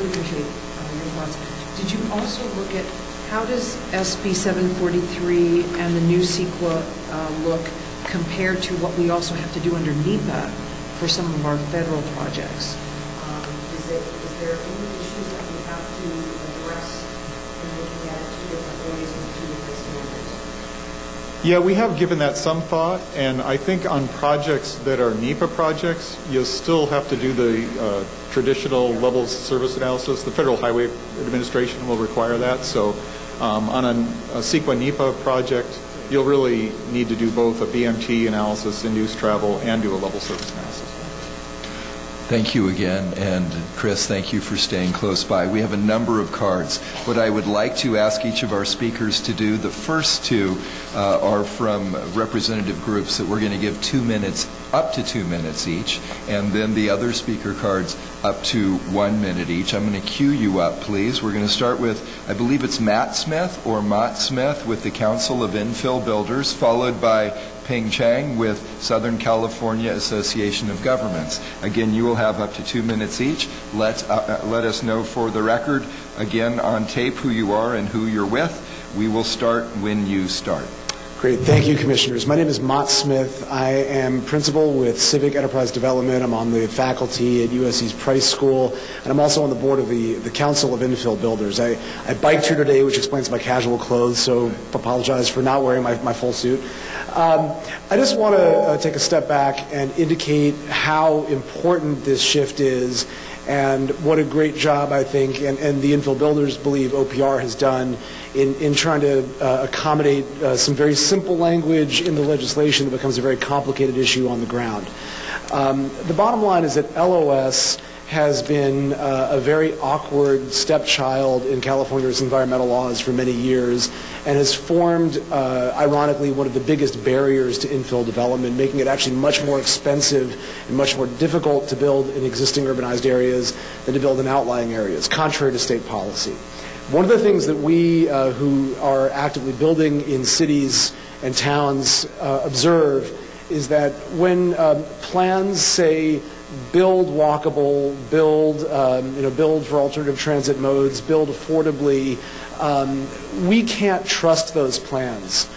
L: appreciate your thoughts, did you also look at how does SB 743 and the new CEQA look compared to what we also have to do under NEPA for some of our federal projects? Is there any issues that we have to address in looking at it two different ways and two different standards?
J: Yeah, we have given that some thought, and I think on projects that are NEPA projects, you'll still have to do the traditional levels service analysis. The Federal Highway Administration will require that. So on a CEQA NEPA project, you'll really need to do both a BMT analysis, induced travel, and do a level service analysis.
A: Thank you again, and Chris, thank you for staying close by. We have a number of cards. What I would like to ask each of our speakers to do, the first two are from representative groups that we're going to give 2 minutes up to 2 minutes each, and then the other speaker cards up to 1 minute each. I'm going to cue you up, please. We're going to start with, I believe it's Matt Smith or Mott Smith with the Council of Infill Builders, followed by Ping Chang with Southern California Association of Governments. Again, you will have up to 2 minutes each. Let us know for the record, again on tape, who you are and who you're with. We will start when you start.
M: Great. Thank you, Commissioners. My name is Mott Smith. I am principal with Civic Enterprise Development. I'm on the faculty at USC's Price School, and I'm also on the board of the Council of Infill Builders. I biked here today, which explains my casual clothes, so apologize for not wearing my full suit. I just want to take a step back and indicate how important this shift is and what a great job I think, and the Infill Builders believe OPR has done in trying to accommodate some very simple language in the legislation that becomes a very complicated issue on the ground. The bottom line is that LOS has been a very awkward stepchild in California's environmental laws for many years and has formed, ironically, one of the biggest barriers to infill development, making it actually much more expensive and much more difficult to build in existing urbanized areas than to build in outlying areas, contrary to state policy. One of the things that we who are actively building in cities and towns observe is that when plans say build walkable, build for alternative transit modes, build affordably, we can't trust those plans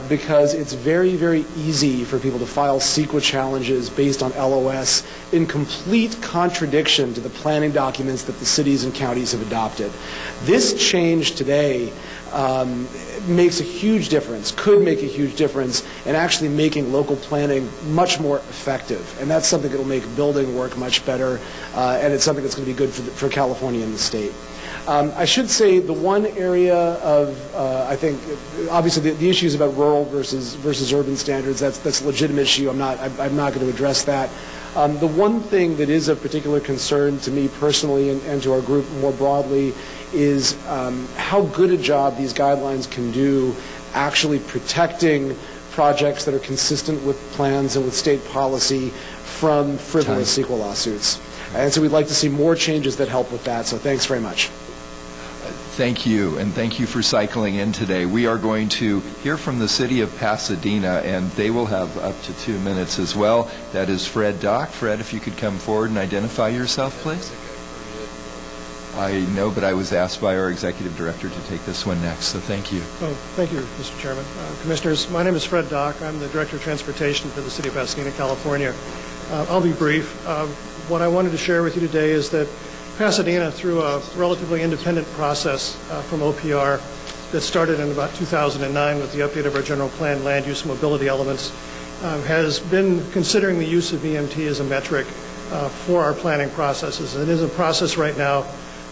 M: because it's very, very easy for people to file CEQA challenges based on LOS in complete contradiction to the planning documents that the cities and counties have adopted. This change today makes a huge difference, could make a huge difference in actually making local planning much more effective. And that's something that will make building work much better, and it's something that's going to be good for California and the state. I should say the one area of, I think, obviously the issues about rural versus urban standards, that's a legitimate issue. I'm not going to address that. The one thing that is of particular concern to me personally and to our group more broadly is how good a job these guidelines can do actually protecting projects that are consistent with plans and with state policy from frivolous CEQA lawsuits. And so we'd like to see more changes that help with that. So thanks very much.
A: Thank you, and thank you for cycling in today. We are going to hear from the city of Pasadena, and they will have up to 2 minutes as well. That is Fred Dock. Fred, if you could come forward and identify yourself, please. I know, but I was asked by our executive director to take this one next, so thank you.
N: Oh, thank you, Mr. Chairman. Commissioners, my name is Fred Dock. I'm the Director of Transportation for the City of Pasadena, California. I'll be brief. What I wanted to share with you today is that Pasadena, through a relatively independent process from OPR that started in about 2009 with the update of our general plan land use mobility elements, has been considering the use of VMT as a metric for our planning processes. It is a process right now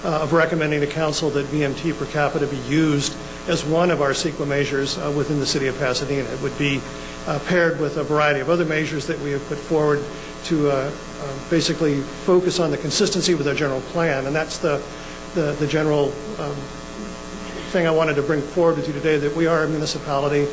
N: of recommending to Council that VMT per capita be used as one of our CEQA measures within the City of Pasadena. It would be paired with a variety of other measures that we have put forward to basically focus on the consistency with our general plan, and that's the general thing I wanted to bring forward with you today, that we are a municipality.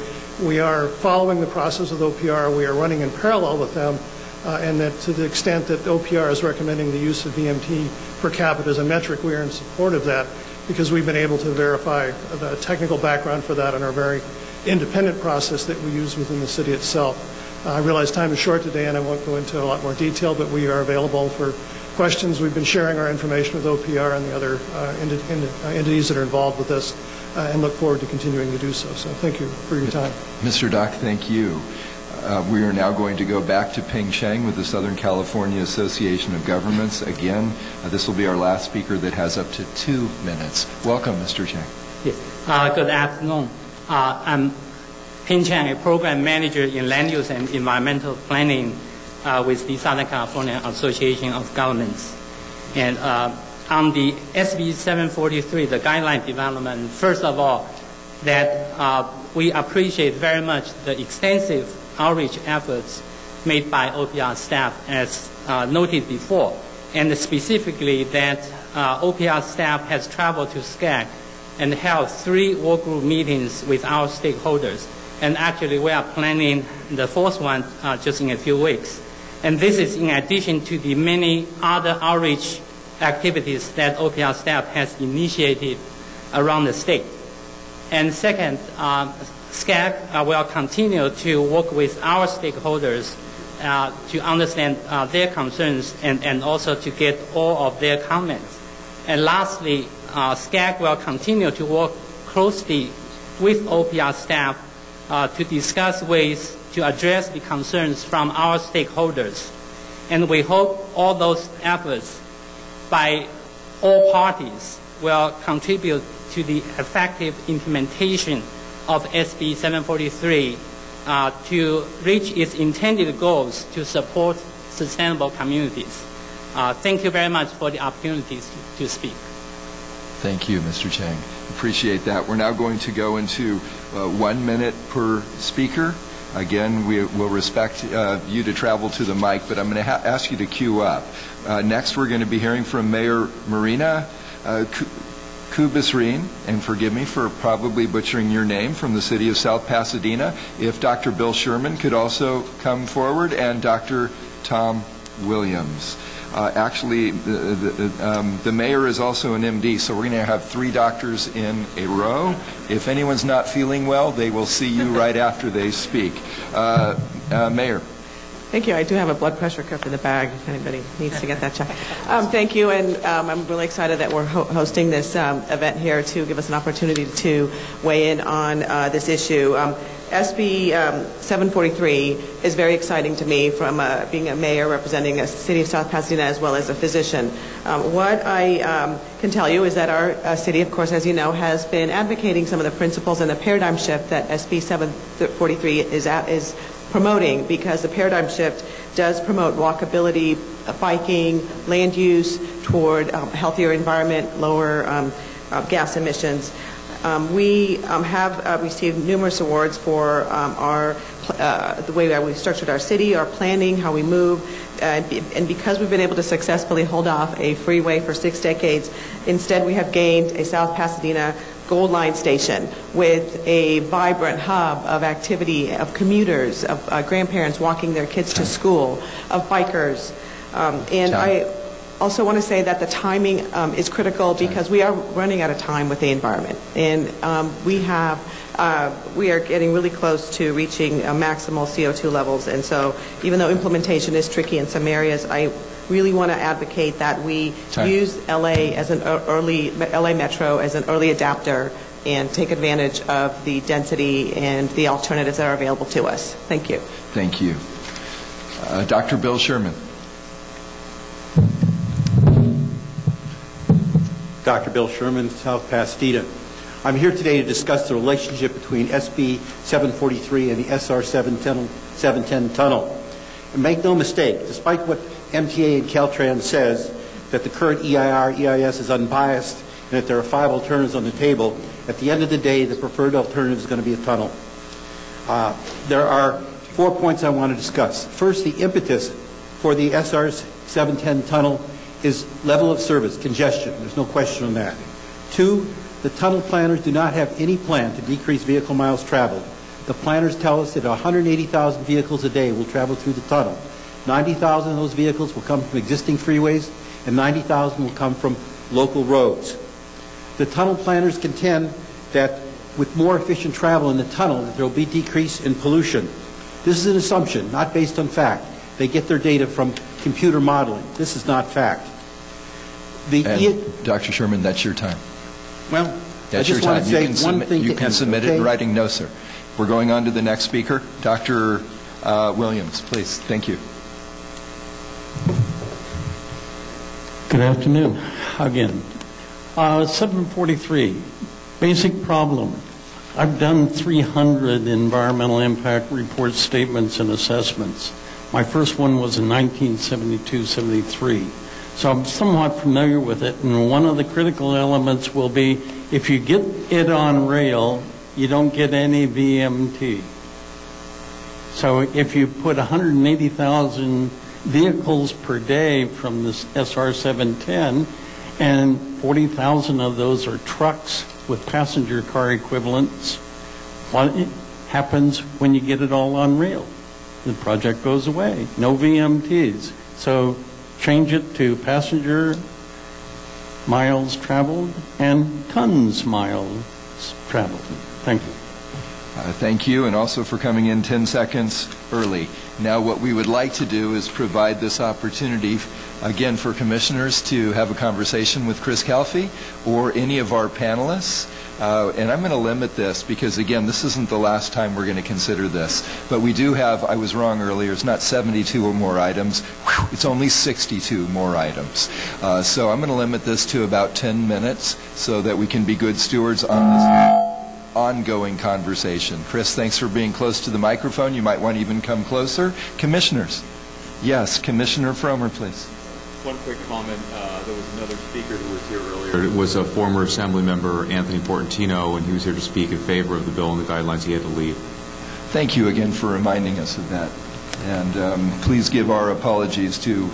N: We are following the process with OPR. We are running in parallel with them, and that to the extent that OPR is recommending the use of VMT per capita as a metric, we are in support of that because we've been able to verify the technical background for that in our very independent process that we use within the city itself. I realize time is short today and I won't go into a lot more detail, but we are available for questions. We've been sharing our information with OPR and the other entities that are involved with this and look forward to continuing to do so. So thank you for your time.
A: Mr. Dock, thank you. We are now going to go back to Ping Chang with the Southern California Association of Governments. Again, this will be our last speaker that has up to 2 minutes. Welcome, Mr. Chang.
O: Yes. Good afternoon. I'm Ping Chang, a program manager in land use and environmental planning with the Southern California Association of Governments. And on the SB 743, the guideline development, first of all, that we appreciate very much the extensive outreach efforts made by OPR staff as noted before, and specifically that OPR staff has traveled to SCAC and held 3 work group meetings with our stakeholders. And actually we are planning the 4th one just in a few weeks. And this is in addition to the many other outreach activities that OPR staff has initiated around the state. And second, SCAC will continue to work with our stakeholders to understand their concerns and also to get all of their comments. And lastly, SCAC will continue to work closely with OPR staff to discuss ways to address the concerns from our stakeholders. And we hope all those efforts by all parties will contribute to the effective implementation of SB 743 to reach its intended goals to support sustainable communities. Thank you very much for the opportunity to speak.
A: Thank you, Mr. Chang. Appreciate that. We're now going to go into 1 minute per speaker. Again, we will respect you to travel to the mic, but I'm going to ask you to queue up. Next, we're going to be hearing from Mayor Marina Kubisreen, and forgive me for probably butchering your name, from the city of South Pasadena. If Dr. Bill Sherman could also come forward, and Dr. Tom Williams. Actually, the mayor is also an MD, so we're going to have 3 doctors in a row. If anyone's not feeling well, they will see you right after they speak. Mayor.
P: Thank you. I do have a blood pressure cuff in the bag if anybody needs to get that checked. Thank you, and I'm really excited that we're hosting this event here to give us an opportunity to weigh in on this issue. SB 743 is very exciting to me from being a mayor representing a city of South Pasadena as well as a physician. What I can tell you is that our city, of course, as you know, has been advocating some of the principles and the paradigm shift that SB 743 is promoting, because the paradigm shift does promote walkability, biking, land use toward a healthier environment, lower gas emissions. We have received numerous awards for the way that we've structured our city, our planning, how we move, and because we've been able to successfully hold off a freeway for 6 decades, instead we have gained a South Pasadena Gold Line station with a vibrant hub of activity, of commuters, of grandparents walking their kids to school, of bikers. And I also want to say that the timing is critical because we are running out of time with the environment. And we are getting really close to reaching maximal CO2 levels. And so even though implementation is tricky in some areas, I really want to advocate that we use LA Metro as an early adapter and take advantage of the density and the alternatives that are available to us. Thank you.
A: Thank you. Dr. Bill Sherman.
Q: Dr. Bill Sherman, South Pasadena. I'm here today to discuss the relationship between SB 743 and the SR 710 tunnel. And make no mistake, despite what MTA and Caltrans says, that the current EIS is unbiased and that there are 5 alternatives on the table, at the end of the day, the preferred alternative is going to be a tunnel. There are 4 points I want to discuss. First, the impetus for the SR 710 tunnel is level of service, congestion. There's no question on that. 2, the tunnel planners do not have any plan to decrease vehicle miles traveled. The planners tell us that 180,000 vehicles a day will travel through the tunnel. 90,000 of those vehicles will come from existing freeways, and 90,000 will come from local roads. The tunnel planners contend that with more efficient travel in the tunnel, that there will be decrease in pollution. This is an assumption, not based on fact. They get their data from computer modeling. This is not fact.
A: Dr. Sherman, that's your time.
Q: Well,
A: that's
Q: I just want to say one thing.
A: You can submit it in writing. No, sir. We're going on to the next speaker. Dr. Williams, please. Thank you.
R: Good afternoon. Again, 743, basic problem. I've done 300 environmental impact report statements and assessments. My first one was in 1972-73. So I'm somewhat familiar with it, and one of the critical elements will be if you get it on rail, you don't get any VMT. So if you put 180,000 vehicles per day from this SR 710, and 40,000 of those are trucks with passenger car equivalents, what happens when you get it all on rail? the project goes away. No VMTs. So change it to passenger miles traveled and tons miles traveled. Thank you.
A: Thank you, and also for coming in 10 seconds early. Now what we would like to do is provide this opportunity, again, for commissioners to have a conversation with Chris Calfee or any of our panelists. And I'm going to limit this because, again, this isn't the last time we're going to consider this. But we do have, I was wrong earlier, it's not 72 or more items. It's only 62 more items. So I'm going to limit this to about 10 minutes so that we can be good stewards on this ongoing conversation. Chris, thanks for being close to the microphone. You might want to even come closer. Commissioners. Yes, Commissioner Fromer, please.
B: One quick comment. There was another speaker who was here earlier. It was a former Assembly member, Anthony Portantino, and he was here to speak in favor of the bill and the guidelines. He had to leave.
A: Thank you again for reminding us of that. And please give our apologies to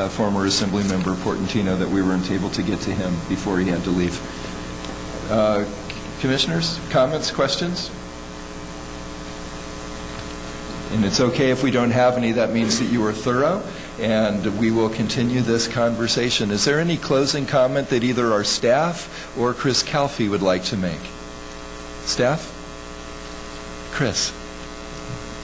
A: former Assembly member Portantino that we weren't able to get to him before he had to leave. Commissioners, comments, questions? And it's okay if we don't have any. That means that you were thorough, and we will continue this conversation. Is there any closing comment that either our staff or Chris Calfee would like to make? Staff? Chris?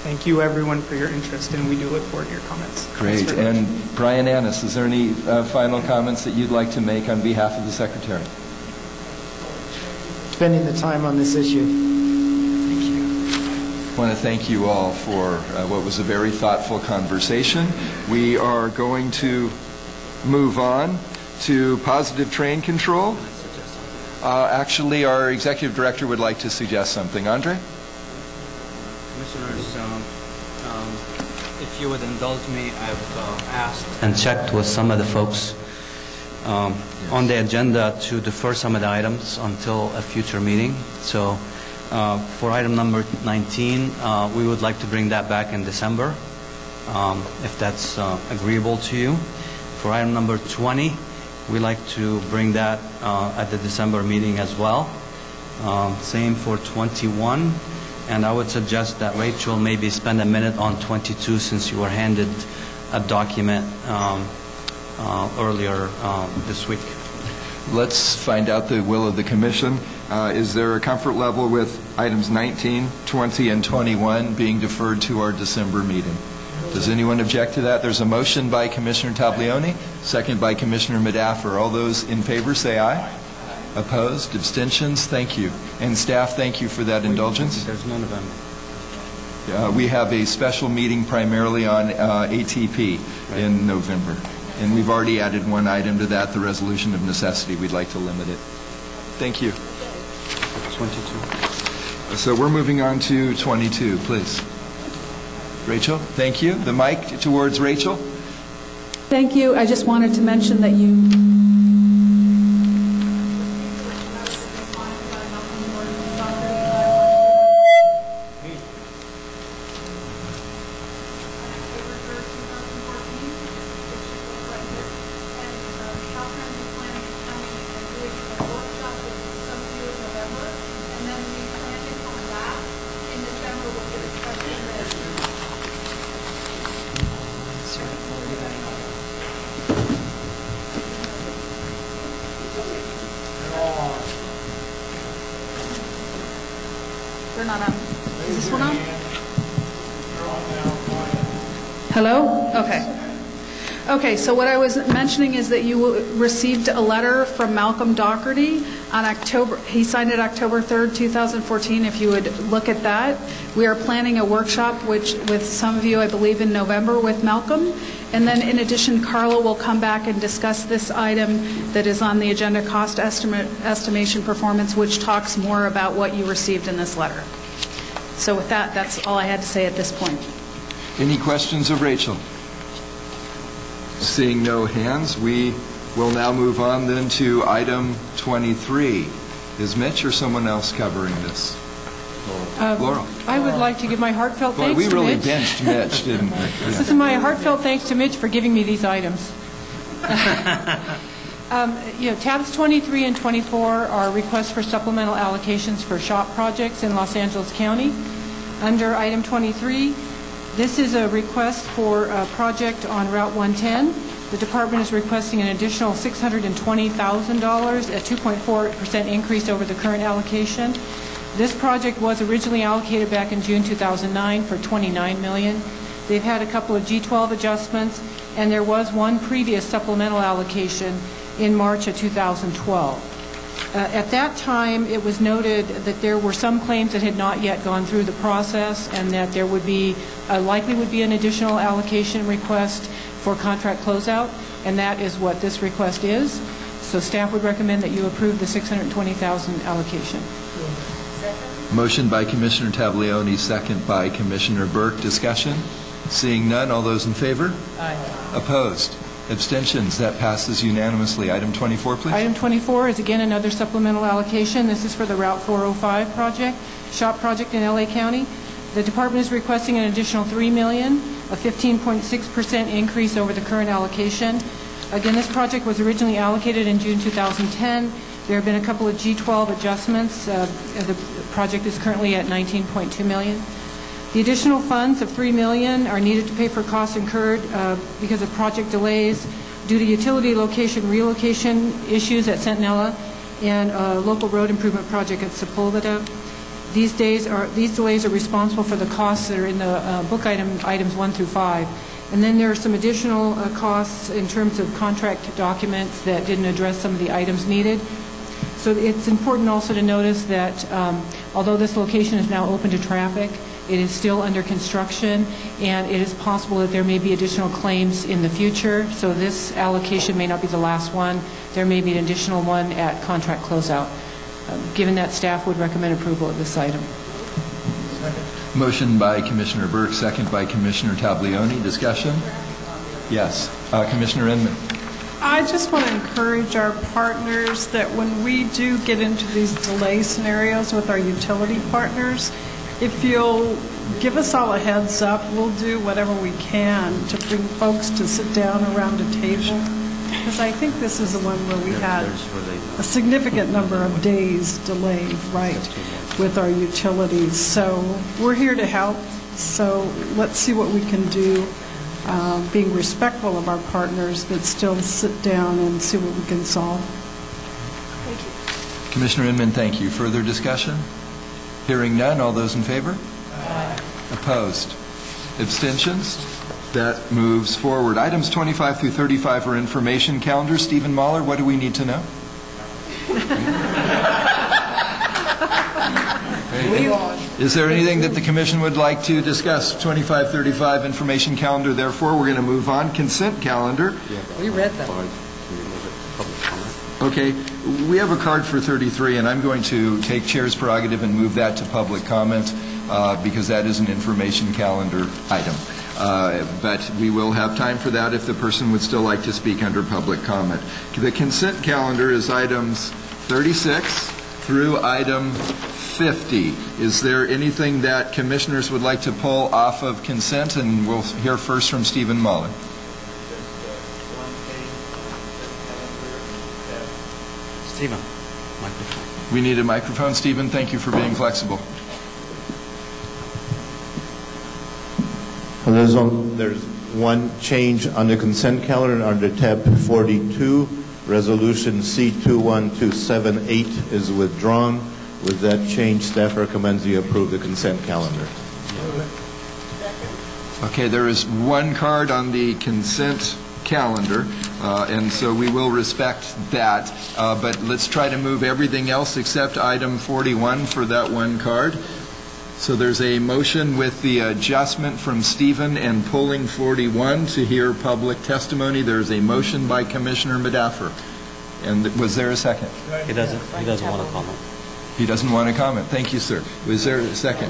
D: Thank you, everyone, for your interest, and we do look forward to your comments.
A: Great. And Brian Annis, is there any final comments that you'd like to make on behalf of the Secretary?
S: Spending the time on this issue.
A: Thank you. I want to thank you all for what was a very thoughtful conversation. We are going to move on to positive train control. Actually, our Executive Director would like to suggest something. Andre?
T: Commissioners, if you would indulge me, I've asked and checked with some of the folks on the agenda to defer some of the items until a future meeting. So for item number 19, we would like to bring that back in December, if that's agreeable to you. For item number 20, we'd like to bring that at the December meeting as well. Same for 21. And I would suggest that Rachel maybe spend a minute on 22 since you were handed a document earlier this week.
A: Let's find out the will of the Commission. Is there a comfort level with items 19, 20, and 21 being deferred to our December meeting? Does anyone object to that? There's a motion by Commissioner Taglioni, second by Commissioner Madaffer. All those in favor say aye. Opposed? Abstentions? Thank you. And staff, thank you for that indulgence.
T: There's none of them.
A: We have a special meeting primarily on ATP in November. And we've already added one item to that, the resolution of necessity. We'd like to limit it. Thank you.
T: 22.
A: So we're moving on to 22, please. Rachel, thank you. The mic towards Rachel.
U: Thank you. I just wanted to mention that you... They're not on. Is this one on? Hello? Okay. Okay, so what I was mentioning is that you received a letter from Malcolm Doherty on he signed it October 3rd, 2014, if you would look at that. We are planning a workshop with some of you, I believe, in November with Malcolm. And then in addition, Carla will come back and discuss this item that is on the agenda, cost estimation performance, which talks more about what you received in this letter. So with that, that's all I had to say at this point.
A: Any questions of Rachel? Seeing no hands, we will now move on then to item 23. Is Mitch or someone else covering this? Laurel.
V: I would like to give my heartfelt thanks to Mitch.
A: We really benched Mitch, didn't we? Yeah.
V: This is my heartfelt thanks to Mitch for giving me these items. Tabs 23 and 24 are requests for supplemental allocations for SHOP projects in Los Angeles County. Under item 23, This is a request for a project on Route 110. The department is requesting an additional $620,000, a 2.4% increase over the current allocation. This project was originally allocated back in June 2009 for $29 million. They've had a couple of G12 adjustments, and there was one previous supplemental allocation in March of 2012. At that time, it was noted that there were some claims that had not yet gone through the process, and that there would be likely would be an additional allocation request for contract closeout, and that is what this request is. So staff would recommend that you approve the $620,000 allocation.
A: Motion by Commissioner Taglioni, second by Commissioner Burke. Discussion? Seeing none, all those in favor?
V: Aye.
A: Opposed? Abstentions? That passes unanimously. Item 24, please.
V: Item 24 is again another supplemental allocation. This is for the Route 405 project, SHOP project in LA County. The department is requesting an additional $3 million, a 15.6% increase over the current allocation. Again, this project was originally allocated in June 2010. There have been a couple of G12 adjustments. The project is currently at $19.2 million. The additional funds of $3 million are needed to pay for costs incurred because of project delays due to utility location relocation issues at Centinela and a local road improvement project at Sepulveda. These delays are responsible for the costs that are in the book items 1 through 5. And then there are some additional costs in terms of contract documents that didn't address some of the items needed. So it's important also to notice that although this location is now open to traffic, it is still under construction, and it is possible that there may be additional claims in the future. So this allocation may not be the last one. There may be an additional one at contract closeout. Given that, staff would recommend approval of this item.
A: Motion by Commissioner Burke, second by Commissioner Taglioni. Discussion? Yes. Commissioner Inman.
C: I just want to encourage our partners that when we do get into these delay scenarios with our utility partners, if you'll give us all a heads up, we'll do whatever we can to bring folks to sit down around a table. Because I think this is the one where we had a significant number of days delayed, right, with our utilities. So we're here to help. So let's see what we can do, being respectful of our partners, but still sit down and see what we can solve. Thank you.
A: Commissioner Inman, thank you. Further discussion? Hearing none, all those in favor? Aye. Opposed? Abstentions? That moves forward. Items 25 through 35 are information calendar. Stephen Mahler, what do we need to know? Is there anything that the Commission would like to discuss? 25, 35 information calendar. Therefore, we're going to move on. Consent calendar.
V: We read them.
A: Okay. We have a card for 33, and I'm going to take Chair's prerogative and move that to public comment because that is an information calendar item. But we will have time for that if the person would still like to speak under public comment. The consent calendar is items 36 through item 50. Is there anything that commissioners would like to pull off of consent? And we'll hear first from Stephen Mahler.
T: Stephen, microphone.
A: We need a microphone, Stephen. Thank you for being flexible.
S: Well, there's one change on the consent calendar under tab 42. Resolution C21278 is withdrawn. With that change, staff recommends you approve the consent calendar.
A: Okay, there is one card on the consent calendar, and so we will respect that. But let's try to move everything else except item 41 for that one card. So there's a motion with the adjustment from Stephen and pulling 41 to hear public testimony. There's a motion by Commissioner Medaffer. And was there a second?
T: He doesn't want to comment.
A: He doesn't want to comment. Thank you, sir. Was there a second?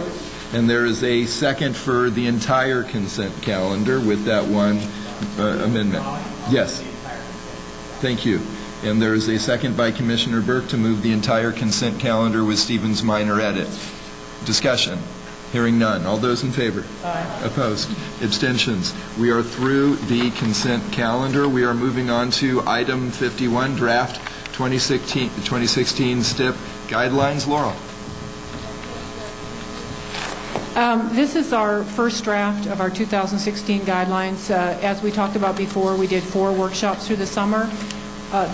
A: And there is a second for the entire consent calendar with that one amendment. Yes. Thank you. And there is a second by Commissioner Burke to move the entire consent calendar with Stephen's minor edit. Discussion. Hearing none. All those in favor? Aye. Opposed? Abstentions? We are through the consent calendar. We are moving on to item 51, draft 2016 STIP guidelines. Laurel.
V: This is our first draft of our 2016 guidelines. As we talked about before, we did 4 workshops through the summer.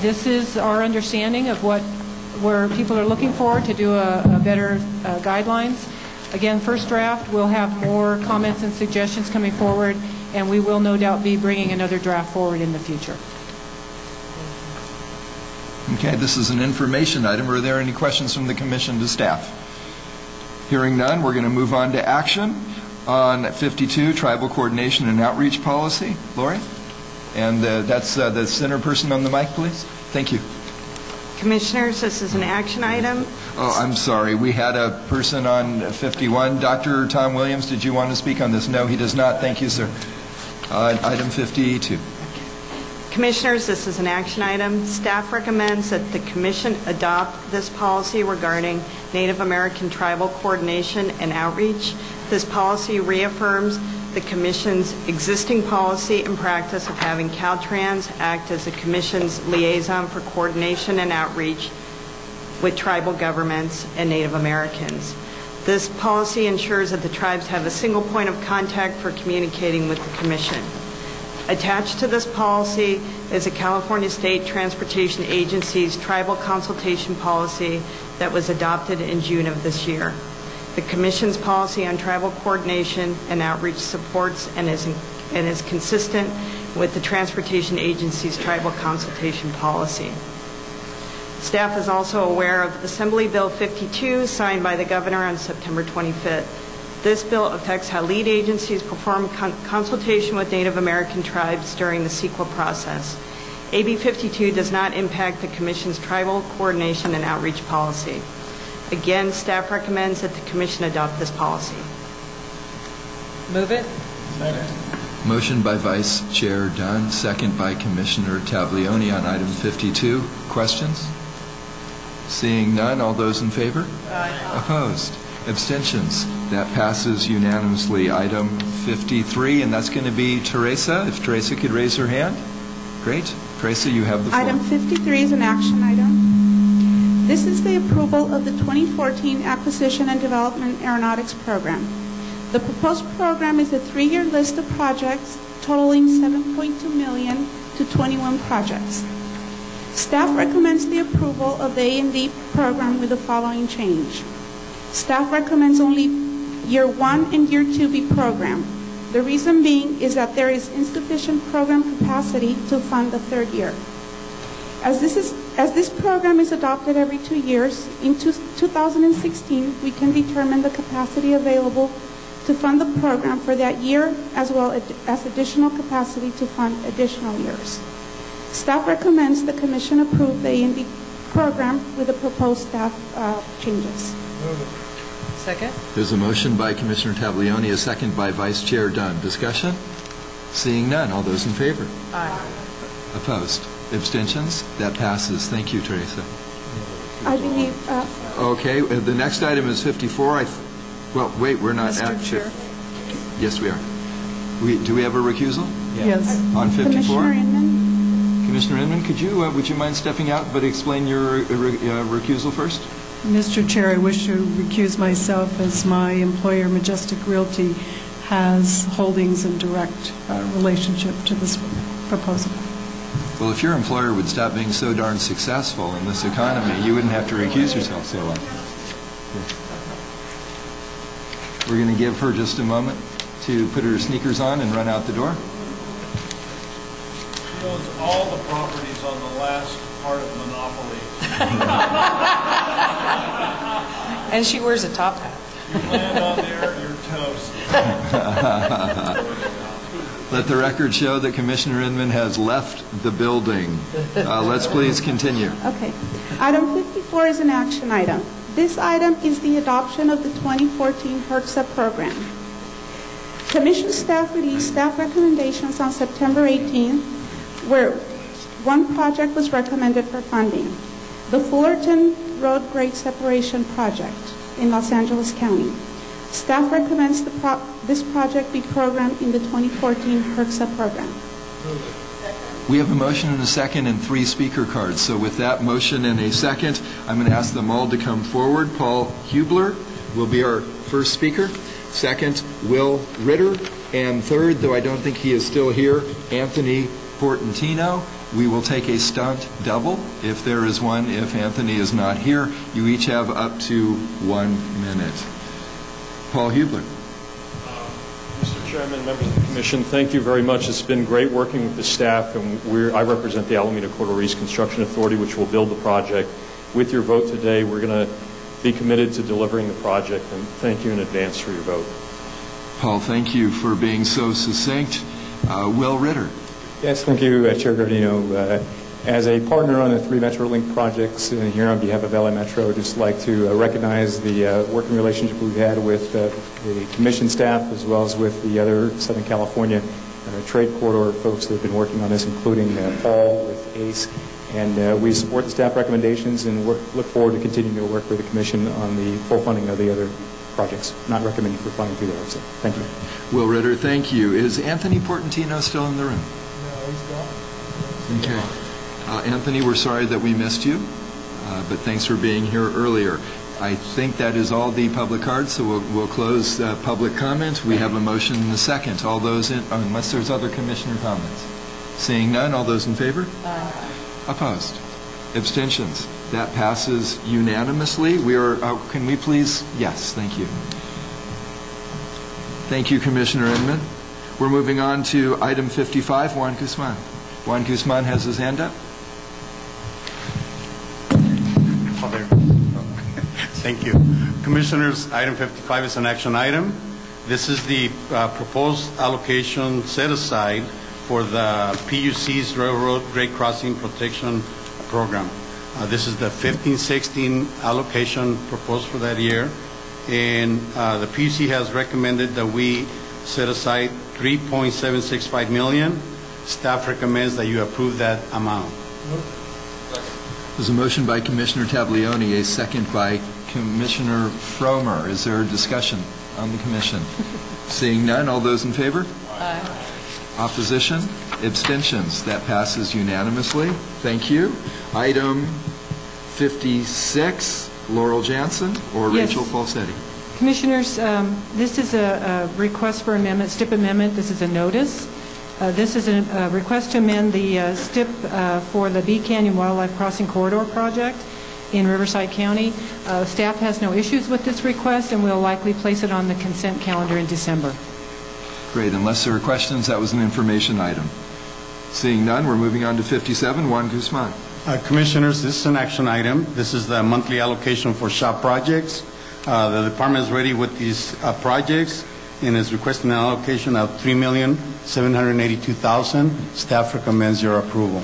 V: This is our understanding of where people are looking for to do a better guidelines. Again, first draft, we'll have more comments and suggestions coming forward, and we will no doubt be bringing another draft forward in the future.
A: Okay, this is an information item. Are there any questions from the Commission to staff? Hearing none, we're going to move on to action on 52, Tribal Coordination and Outreach Policy. Lori? And that's the center person on the mic, please. Thank you.
E: Commissioners, this is an action item.
A: Oh, I'm sorry. We had a person on 51. Dr. Tom Williams, did you want to speak on this? No, he does not. Thank you, sir. Item 52.
E: Commissioners, this is an action item. Staff recommends that the Commission adopt this policy regarding Native American tribal coordination and outreach. This policy reaffirms the Commission's existing policy and practice of having Caltrans act as the Commission's liaison for coordination and outreach with tribal governments and Native Americans. This policy ensures that the tribes have a single point of contact for communicating with the Commission. Attached to this policy is the California State Transportation Agency's tribal consultation policy that was adopted in June of this year. The Commission's policy on tribal coordination and outreach supports and is consistent with the Transportation Agency's tribal consultation policy. Staff is also aware of Assembly Bill 52 signed by the Governor on September 25th. This bill affects how lead agencies perform consultation with Native American tribes during the CEQA process. AB 52 does not impact the Commission's tribal coordination and outreach policy. Again, staff recommends that the Commission adopt this policy.
L: Move it.
A: Second. Motion by Vice Chair Dunn, second by Commissioner Taglioni on item 52. Questions? Seeing none, all those in favor? Aye. Opposed? Abstentions? That passes unanimously. Item 53, and that's going to be Teresa. If Teresa could raise her hand. Great. Teresa, you have the floor.
F: Item 53 is an action item. This is the approval of the 2014 Acquisition and Development Aeronautics Program. The proposed program is a 3-year list of projects totaling $7.2 million to 21 projects. Staff recommends the approval of the A&D program with the following change. Staff recommends only Year 1 and Year 2 be programmed. The reason being is that there is insufficient program capacity to fund the 3rd year. As this program is adopted every 2 years, in 2016 we can determine the capacity available to fund the program for that year as well as additional capacity to fund additional years. Staff recommends the Commission approve the A&D program with the proposed staff changes.
L: Move it. Second.
A: There's a motion by Commissioner Taglioni, a second by Vice Chair Dunn. Discussion? Seeing none, all those in favor?
L: Aye.
A: Opposed? Abstentions? That passes. Thank you, Teresa.
F: I believe...
A: Okay, the next item is 54. Well, wait, we're not
C: Mr.
A: at...
C: Chair.
A: Yes, we are. Do we have a recusal?
C: Yes.
A: On 54?
F: Commissioner Inman?
A: Commissioner Inman, would you mind stepping out but explain your recusal first?
C: Mr. Chair, I wish to recuse myself as my employer, Majestic Realty, has holdings and direct relationship to this proposal.
A: Well, if your employer would stop being so darn successful in this economy, you wouldn't have to recuse yourself so often. We're going to give her just a moment to put her sneakers on and run out the door.
K: She owns all the properties on the last part of Monopoly.
L: And she wears a top hat.
K: You land on there, you're toast.
A: Let the record show that Commissioner Inman has left the building. Let's please continue.
F: Okay. Item 54 is an action item. This item is the adoption of the 2014 HRTSA program. Commission staff released staff recommendations on September 18th, where one project was recommended for funding, the Fullerton Road Grade Separation Project in Los Angeles County. Staff recommends this project be programmed in the 2014 HRTSA program.
A: We have a motion and a second and 3 speaker cards. So with that motion and a second, I'm going to ask them all to come forward. Paul Hubler will be our first speaker. Second, Will Ritter. And third, though I don't think he is still here, Anthony Portantino. We will take a stunt double if there is one. If Anthony is not here, you each have up to 1 minute. Paul Hubler.
G: Mr. Chairman, members of the Commission, thank you very much. It's been great working with the staff, and I represent the Alameda Corridor East Construction Authority, which will build the project. With your vote today, we're going to be committed to delivering the project, and thank you in advance for your vote.
A: Paul, thank you for being so succinct. Will Ritter.
H: Yes, thank you, Chair Gardino. As a partner on the 3 MetroLink projects here on behalf of LA Metro, I'd just like to recognize the working relationship we've had with the Commission staff as well as with the other Southern California trade corridor folks that have been working on this, including Paul with ACE. And we support the staff recommendations and look forward to continuing to work with the Commission on the full funding of the other projects, not recommending for funding through the OPSA. Thank you.
A: Will Ritter, thank you. Is Anthony Portantino still in the room?
N: No, he's gone.
A: Okay. Anthony, we're sorry that we missed you, but thanks for being here earlier. I think that is all the public cards, so we'll close public comment. We have a motion and a second. All those in, unless there's other commissioner comments. Seeing none, all those in favor? Aye. Opposed? Abstentions? That passes unanimously. We are, can we please? Yes, thank you. Thank you, Commissioner Inman. We're moving on to item 55, Juan Guzman. Juan Guzman has his hand up.
W: Oh, there. Thank you. Commissioners, item 55 is an action item. This is the proposed allocation set aside for the PUC's Railroad Grade Crossing Protection Program. This is the 15-16 allocation proposed for that year. And the PUC has recommended that we set aside $3.765 million. Staff recommends that you approve that amount.
A: There's a motion by Commissioner Taglioni, a second by Commissioner Fromer. Is there a discussion on the commission? Seeing none, all those in favor? Aye. Opposition? Abstentions? That passes unanimously. Thank you. Item 56, Laurel Jansen or
V: Yes.
A: Rachel Falsetti.
V: Commissioners, this is a request for amendment, STIP amendment. This is a notice. This is a request to amend the STIP for the Bee Canyon Wildlife Crossing Corridor project in Riverside County. Staff has no issues with this request, and we'll likely place it on the consent calendar in December.
A: Great. Unless there are questions, that was an information item. Seeing none, we're moving on to 57, Juan Guzman.
W: Commissioners, this is an action item. This is the monthly allocation for SHOP projects. The department is ready with these projects and is requesting an allocation of $3,782,000. Staff recommends your approval.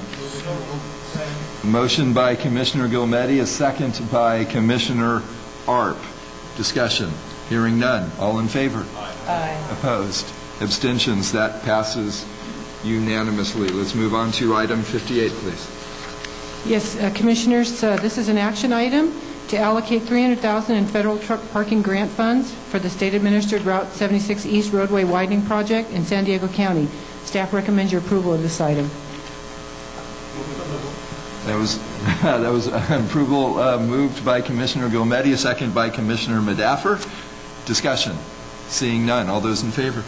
A: Motion by Commissioner Gilmetti, a second by Commissioner Arp. Discussion. Hearing none. All in favor? Aye. Opposed? Abstentions? That passes unanimously. Let's move on to item 58, please.
V: Yes, Commissioners, this is an action item to allocate $300,000 in federal truck parking grant funds for the state-administered Route 76 East roadway widening project in San Diego County. Staff recommends your approval of this item.
A: That was approval moved by Commissioner Gilmetti, a second by Commissioner Medaffer. Discussion. Seeing none. All those in favor?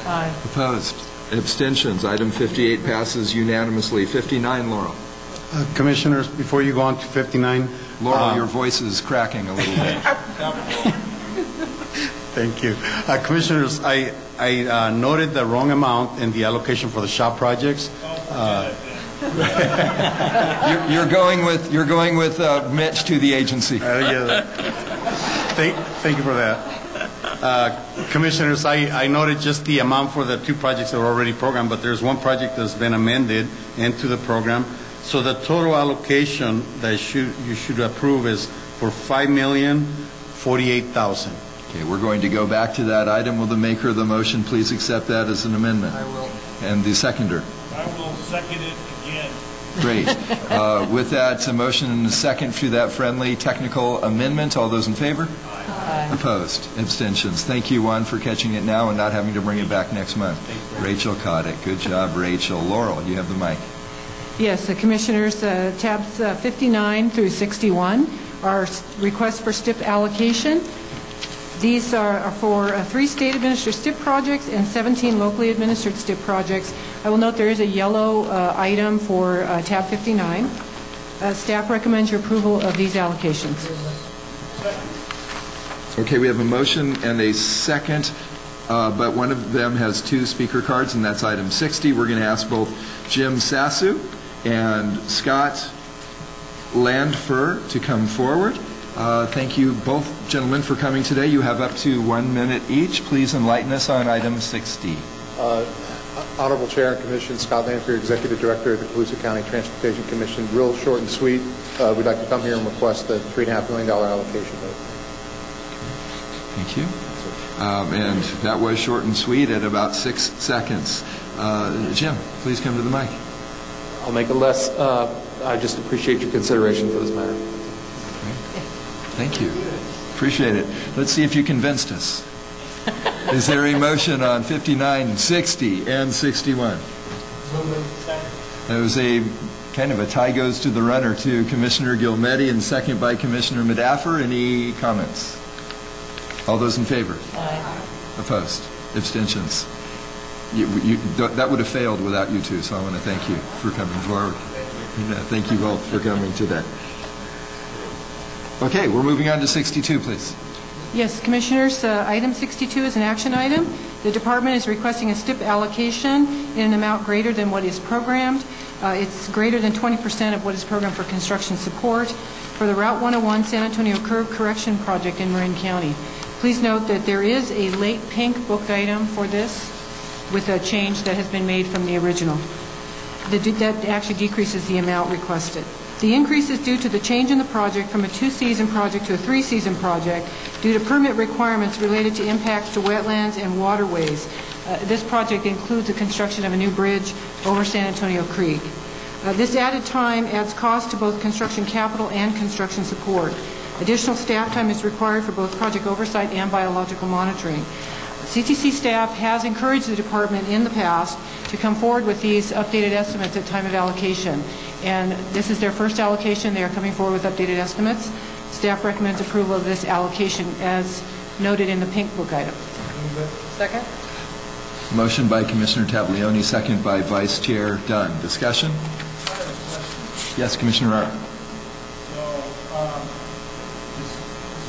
V: Aye.
A: Opposed? Abstentions? Item 58 passes unanimously. 59, Laurel.
W: Commissioners, before you go on to 59...
A: Laurel, your voice is cracking a little bit.
W: Thank you. Commissioners, I noted the wrong amount in the allocation for the SHOP projects.
A: You're going with Mitch to the agency.
W: Yeah. Thank you for that. Commissioners, I noted just the amount for the 2 projects that are already programmed, but there's 1 project that's been amended into the program. So the total allocation that you should approve is for $5,048,000.
A: Okay, we're going to go back to that item. Will the maker of the motion please accept that as an amendment?
K: I will.
A: And the seconder?
K: I will second it again.
A: Great. With that, a motion and a second to that friendly technical amendment. All those in favor? Aye. Opposed? Abstentions? Thank you, Juan, for catching it now and not having to bring it back next month. Rachel caught it. Good job, Rachel. Laurel, you have the mic.
V: Yes, Commissioners, tabs 59 through 61 are requests for STIP allocation. These are for 3 state-administered STIP projects and 17 locally administered STIP projects. I will note there is a yellow item for tab 59. Staff recommends your approval of these allocations.
A: Okay, we have a motion and a second, but one of them has 2 speaker cards, and that's item 60. We're going to ask both Jim Sassu and Scott Landfer to come forward. Thank you both gentlemen for coming today. You have up to 1 minute each. Please enlighten us on item 60.
I: Honorable Chair and Commission, Scott Landfer, Executive Director of the Colusa County Transportation Commission. Real short and sweet. We'd like to come here and request a $3.5 million allocation vote.
A: Thank you. And that was short and sweet at about 6 seconds. Jim, please come to the mic.
J: I'll make it less. I just appreciate your consideration for this matter.
A: Thank you. Appreciate it. Let's see if you convinced us. Is there a motion on 59, 60, and 61? It was a kind of a tie goes to the runner to Commissioner Gilmetti and second by Commissioner Medaffer. Any comments? All those in favor? Aye. Opposed? Abstentions? That would have failed without you two, so I want to thank you for coming forward. Thank you both for coming today. Okay, we're moving on to 62, please.
V: Yes, Commissioners, item 62 is an action item. The Department is requesting a STIP allocation in an amount greater than what is programmed. It's greater than 20% of what is programmed for construction support for the Route 101 San Antonio Curb Correction Project in Marin County. Please note that there is a late pink booked item for this with a change that has been made from the original. That actually decreases the amount requested. The increase is due to the change in the project from a 2-season project to a 3-season project due to permit requirements related to impacts to wetlands and waterways. This project includes the construction of a new bridge over San Antonio Creek. This added time adds cost to both construction capital and construction support. Additional staff time is required for both project oversight and biological monitoring. CTC staff has encouraged the Department in the past to come forward with these updated estimates at time of allocation. And this is their first allocation. They are coming forward with updated estimates. Staff recommends approval of this allocation as noted in the pink book item.
C: Second.
A: Motion by Commissioner Tablioni, second by Vice Chair Dunn. Discussion? Yes, Commissioner Art.
K: Is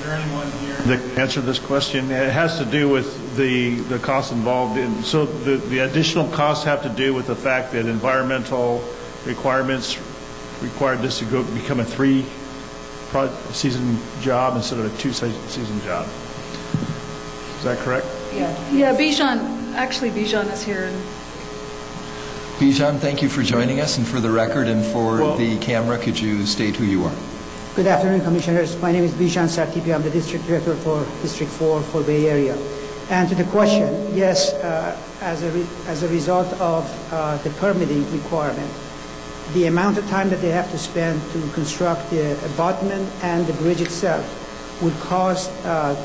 K: there anyone here that can answer this question? It has to do with the costs involved in, so the additional costs have to do with the fact that environmental requirements required this to become a 3-season job instead of a 2-season job. Is that correct?
U: Yeah, Bijan, actually Bijan is here.
A: Bijan, thank you for joining us, and for the record and for the camera, could you state who you are?
M: Good afternoon, Commissioners. My name is Bijan Sartipi. I'm the District Director for District 4 for Bay Area. And to the question, yes, as a result of the permitting requirement, the amount of time that they have to spend to construct the abutment and the bridge itself would cause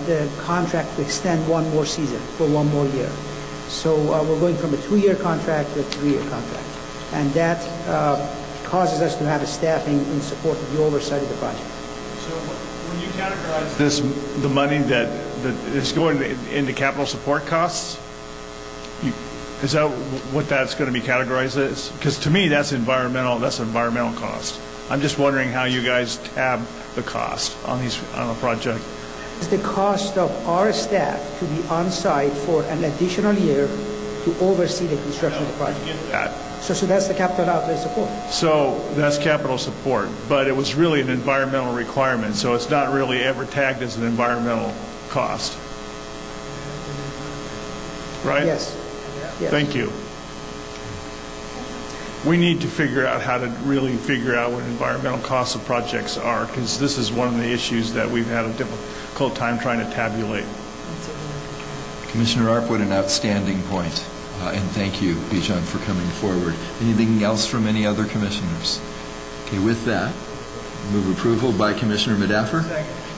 M: the contract to extend 1 more season for 1 more year. So we're going from a 2-year contract to a 3-year contract. And that causes us to have a staffing in support of the oversight of the project.
K: So when you categorize this, the money that is going into capital support costs, is that what that's going to be categorized as? Because to me, that's environmental cost. I'm just wondering how you guys tab the cost on a project.
M: It's the cost of our staff to be on site for an additional year to oversee the construction of the project. So that's the capital outlay support.
K: So that's capital support, but it was really an environmental requirement, so it's not really ever tagged as an environmental cost. Right?
M: Yes.
K: Thank you. We need to figure out how to really figure out what environmental costs of projects are, because this is one of the issues that we've had a difficult time trying to tabulate.
A: Commissioner Arp, what an outstanding point. And thank you, Bijan, for coming forward. Anything else from any other commissioners? Okay, with that, move approval by Commissioner Medaffer.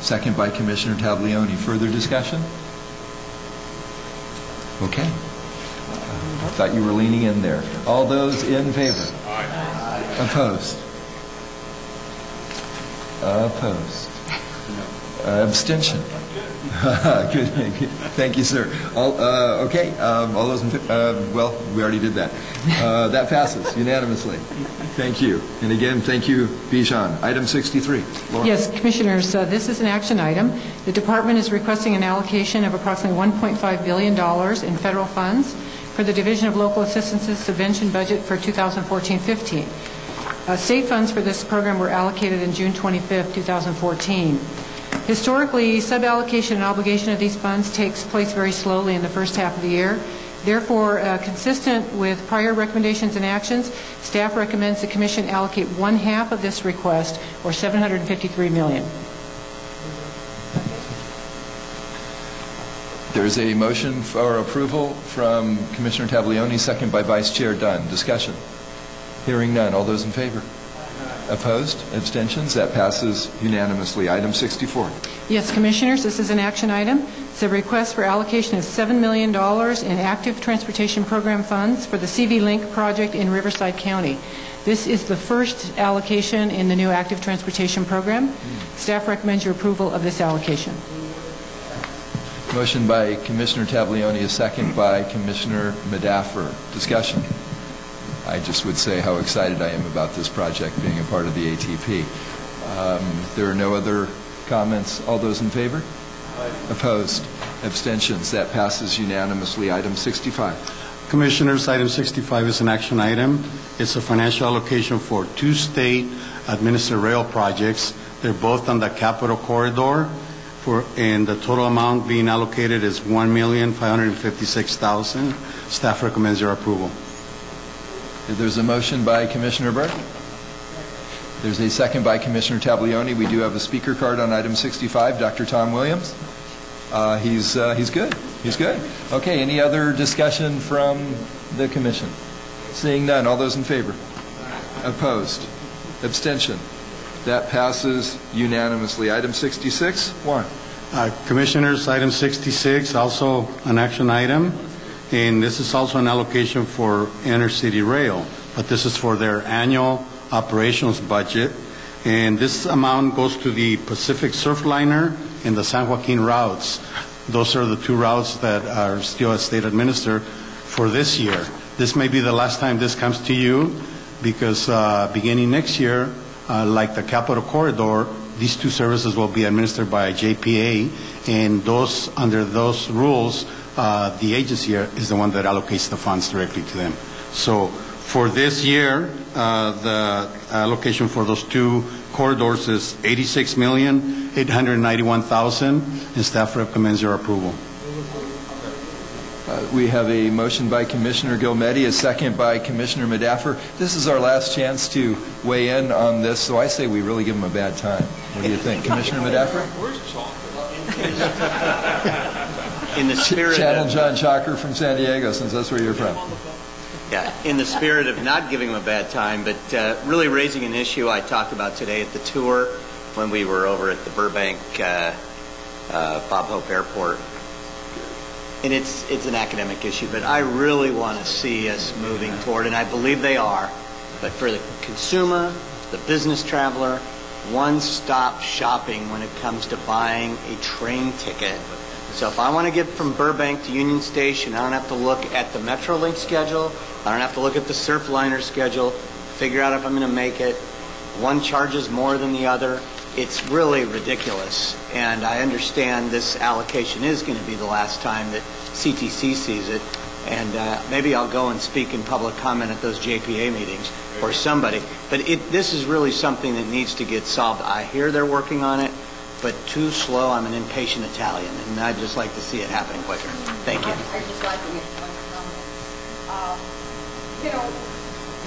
A: Second by Commissioner Tablioni. Further discussion? Okay. I thought you were leaning in there. All those in favor? Aye. Opposed? Opposed. Abstention? Good. Thank you, sir. All those in well, we already did that. That passes unanimously. Thank you. And again, thank you, Bijan. Item 63. Laura.
V: Yes, Commissioners, this is an action item. The Department is requesting an allocation of approximately $1.5 billion in federal funds for the Division of Local Assistance's subvention budget for 2014-15. State funds for this program were allocated in June 25, 2014. Historically, suballocation and obligation of these funds takes place very slowly in the first half of the year. Therefore, consistent with prior recommendations and actions, staff recommends the Commission allocate one-half of this request, or $753 million.
A: There's a motion for approval from Commissioner Taglioni, second by Vice Chair Dunn. Discussion. Hearing none. All those in favor? Opposed? Abstentions? That passes unanimously. Item 64.
V: Yes, Commissioners, this is an action item. It's a request for allocation of $7 million in active transportation program funds for the CV Link project in Riverside County. This is the first allocation in the new active transportation program. Staff recommends your approval of this allocation.
A: Motion by Commissioner Taglioni, a second by Commissioner Medaffer. Discussion. I just would say how excited I am about this project being a part of the ATP. There are no other comments. All those in favor? Opposed? Abstentions? That passes unanimously. Item 65.
W: Commissioners, item 65 is an action item. It's a financial allocation for two state-administered rail projects. They're both on the Capital Corridor, and the total amount being allocated is $1,556,000. Staff recommends your approval.
A: There's a motion by Commissioner Burke. There's a second by Commissioner Taglioni. We do have a speaker card on item 65. Dr. Tom Williams. He's good. He's good. Okay. Any other discussion from the Commission? Seeing none. All those in favor? Opposed? Abstention? That passes unanimously. Item 66. Warren.
W: Commissioners, item 66, also an action item. And this is also an allocation for Intercity Rail, but this is for their annual operations budget. And this amount goes to the Pacific Surfliner and the San Joaquin routes. Those are the two routes that are still state administered for this year. This may be the last time this comes to you because beginning next year, like the Capital Corridor, these two services will be administered by JPA, and those under those rules, the agency is the one that allocates the funds directly to them. So for this year, the allocation for those two corridors is $86,891,000, and staff recommends your approval.
A: We have a motion by Commissioner Gilmetti, a second by Commissioner Medaffer. This is our last chance to weigh in on this, so I say we really give them a bad time. What do you think, Commissioner Medaffer?
O: In the spirit
A: Channel
O: of,
A: John Chalker from San Diego, since that's where you're from.
O: Yeah, in the spirit of not giving them a bad time, but really raising an issue I talked about today at the tour when we were over at the Burbank Bob Hope Airport. And it's an academic issue, but I really want to see us moving toward, and I believe they are, but for the consumer, the business traveler, one-stop shopping when it comes to buying a train ticket. So if I want to get from Burbank to Union Station, I don't have to look at the Metrolink schedule. I don't have to look at the Surfliner schedule, figure out if I'm going to make it. One charges more than the other. It's really ridiculous. And I understand this allocation is going to be the last time that CTC sees it. And maybe I'll go and speak in public comment at those JPA meetings or somebody. But this is really something that needs to get solved. I hear they're working on it, but too slow. I'm an impatient Italian, and I'd just like to see it happen quicker. Thank you.
P: I'd just like to make one comment. You know,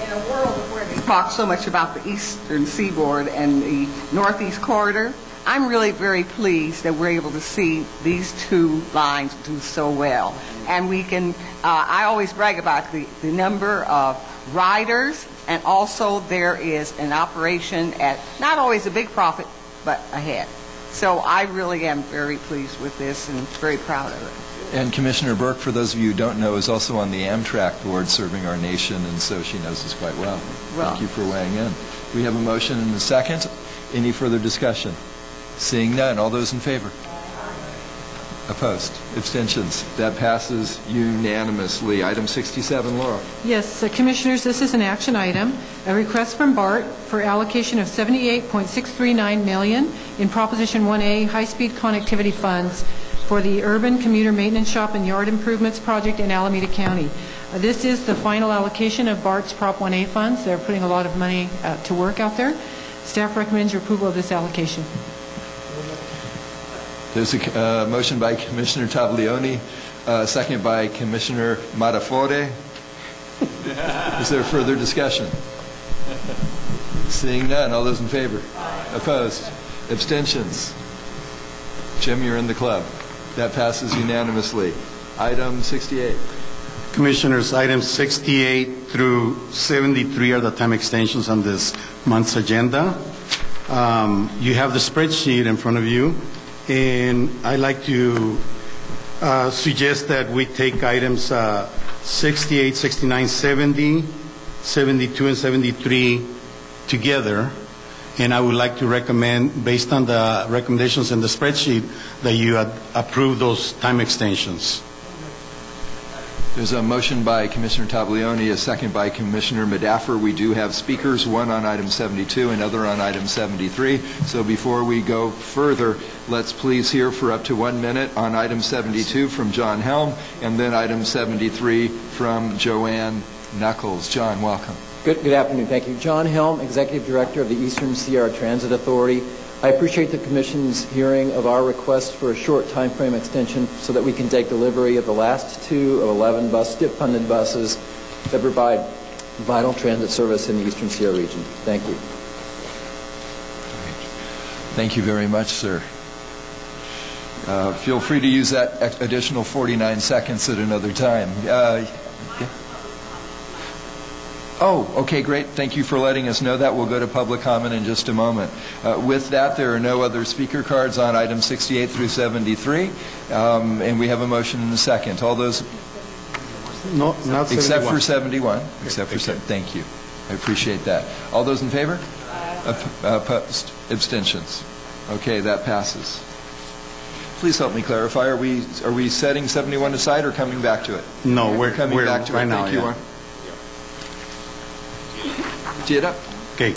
P: in a world where they talk so much about the Eastern Seaboard and the Northeast Corridor, I'm really very pleased that we're able to see these two lines do so well. And we can, I always brag about the number of riders, and also there is an operation at not always a big profit, but ahead. So I really am very pleased with this and very proud of it.
A: And Commissioner Burke, for those of you who don't know, is also on the Amtrak board serving our nation, and so she knows us quite well. Thank you for weighing in. We have a motion and a second. Any further discussion? Seeing none. All those in favor? Opposed? Abstentions? That passes unanimously. Item 67, Laura.
V: Yes, Commissioners, this is an action item, a request from BART for allocation of $78.639 million in Proposition 1A high-speed connectivity funds for the Urban Commuter Maintenance Shop and Yard Improvements Project in Alameda County. This is the final allocation of BART's Prop 1A funds. They're putting a lot of money to work out there. Staff recommends your approval of this allocation.
A: There's a motion by Commissioner Taglioni, second by Commissioner Matafore. Is there further discussion? Seeing none, all those in favor? Opposed? Abstentions? Jim, you're in the club. That passes unanimously. Item 68.
W: Commissioners, items 68 through 73 are the time extensions on this month's agenda. You have the spreadsheet in front of you, and I'd like to suggest that we take items 68, 69, 70, 72, and 73 together. And I would like to recommend, based on the recommendations in the spreadsheet, that you approve those time extensions.
A: There's a motion by Commissioner Taglioni, a second by Commissioner Madaffer. We do have speakers, one on item 72, another on item 73. So before we go further, let's please hear for up to 1 minute on item 72 from John Helm, and then item 73 from Joanne Knuckles. John, welcome.
B: Good afternoon. Thank you. John Helm, Executive Director of the Eastern Sierra Transit Authority. I appreciate the Commission's hearing of our request for a short time frame extension so that we can take delivery of the last 2 of 11 STIP-funded buses that provide vital transit service in the Eastern Sierra region. Thank you.
A: Thank you very much, sir. Feel free to use that additional 49 seconds at another time. Oh, okay, great. Thank you for letting us know that. We'll go to public comment in just a moment. With that, there are no other speaker cards on items 68 through 73, and we have a motion and a second. All those?
W: No, not 71.
A: Except for 71. Except for 7. Thank you. I appreciate that. All those in favor? Opposed? Abstentions? Okay, that passes. Please help me clarify. Are we setting 71 aside or coming back to it?
W: No, we're
A: coming back to
W: right
A: it.
W: now.
A: Thank you. Tee it up.
W: Okay.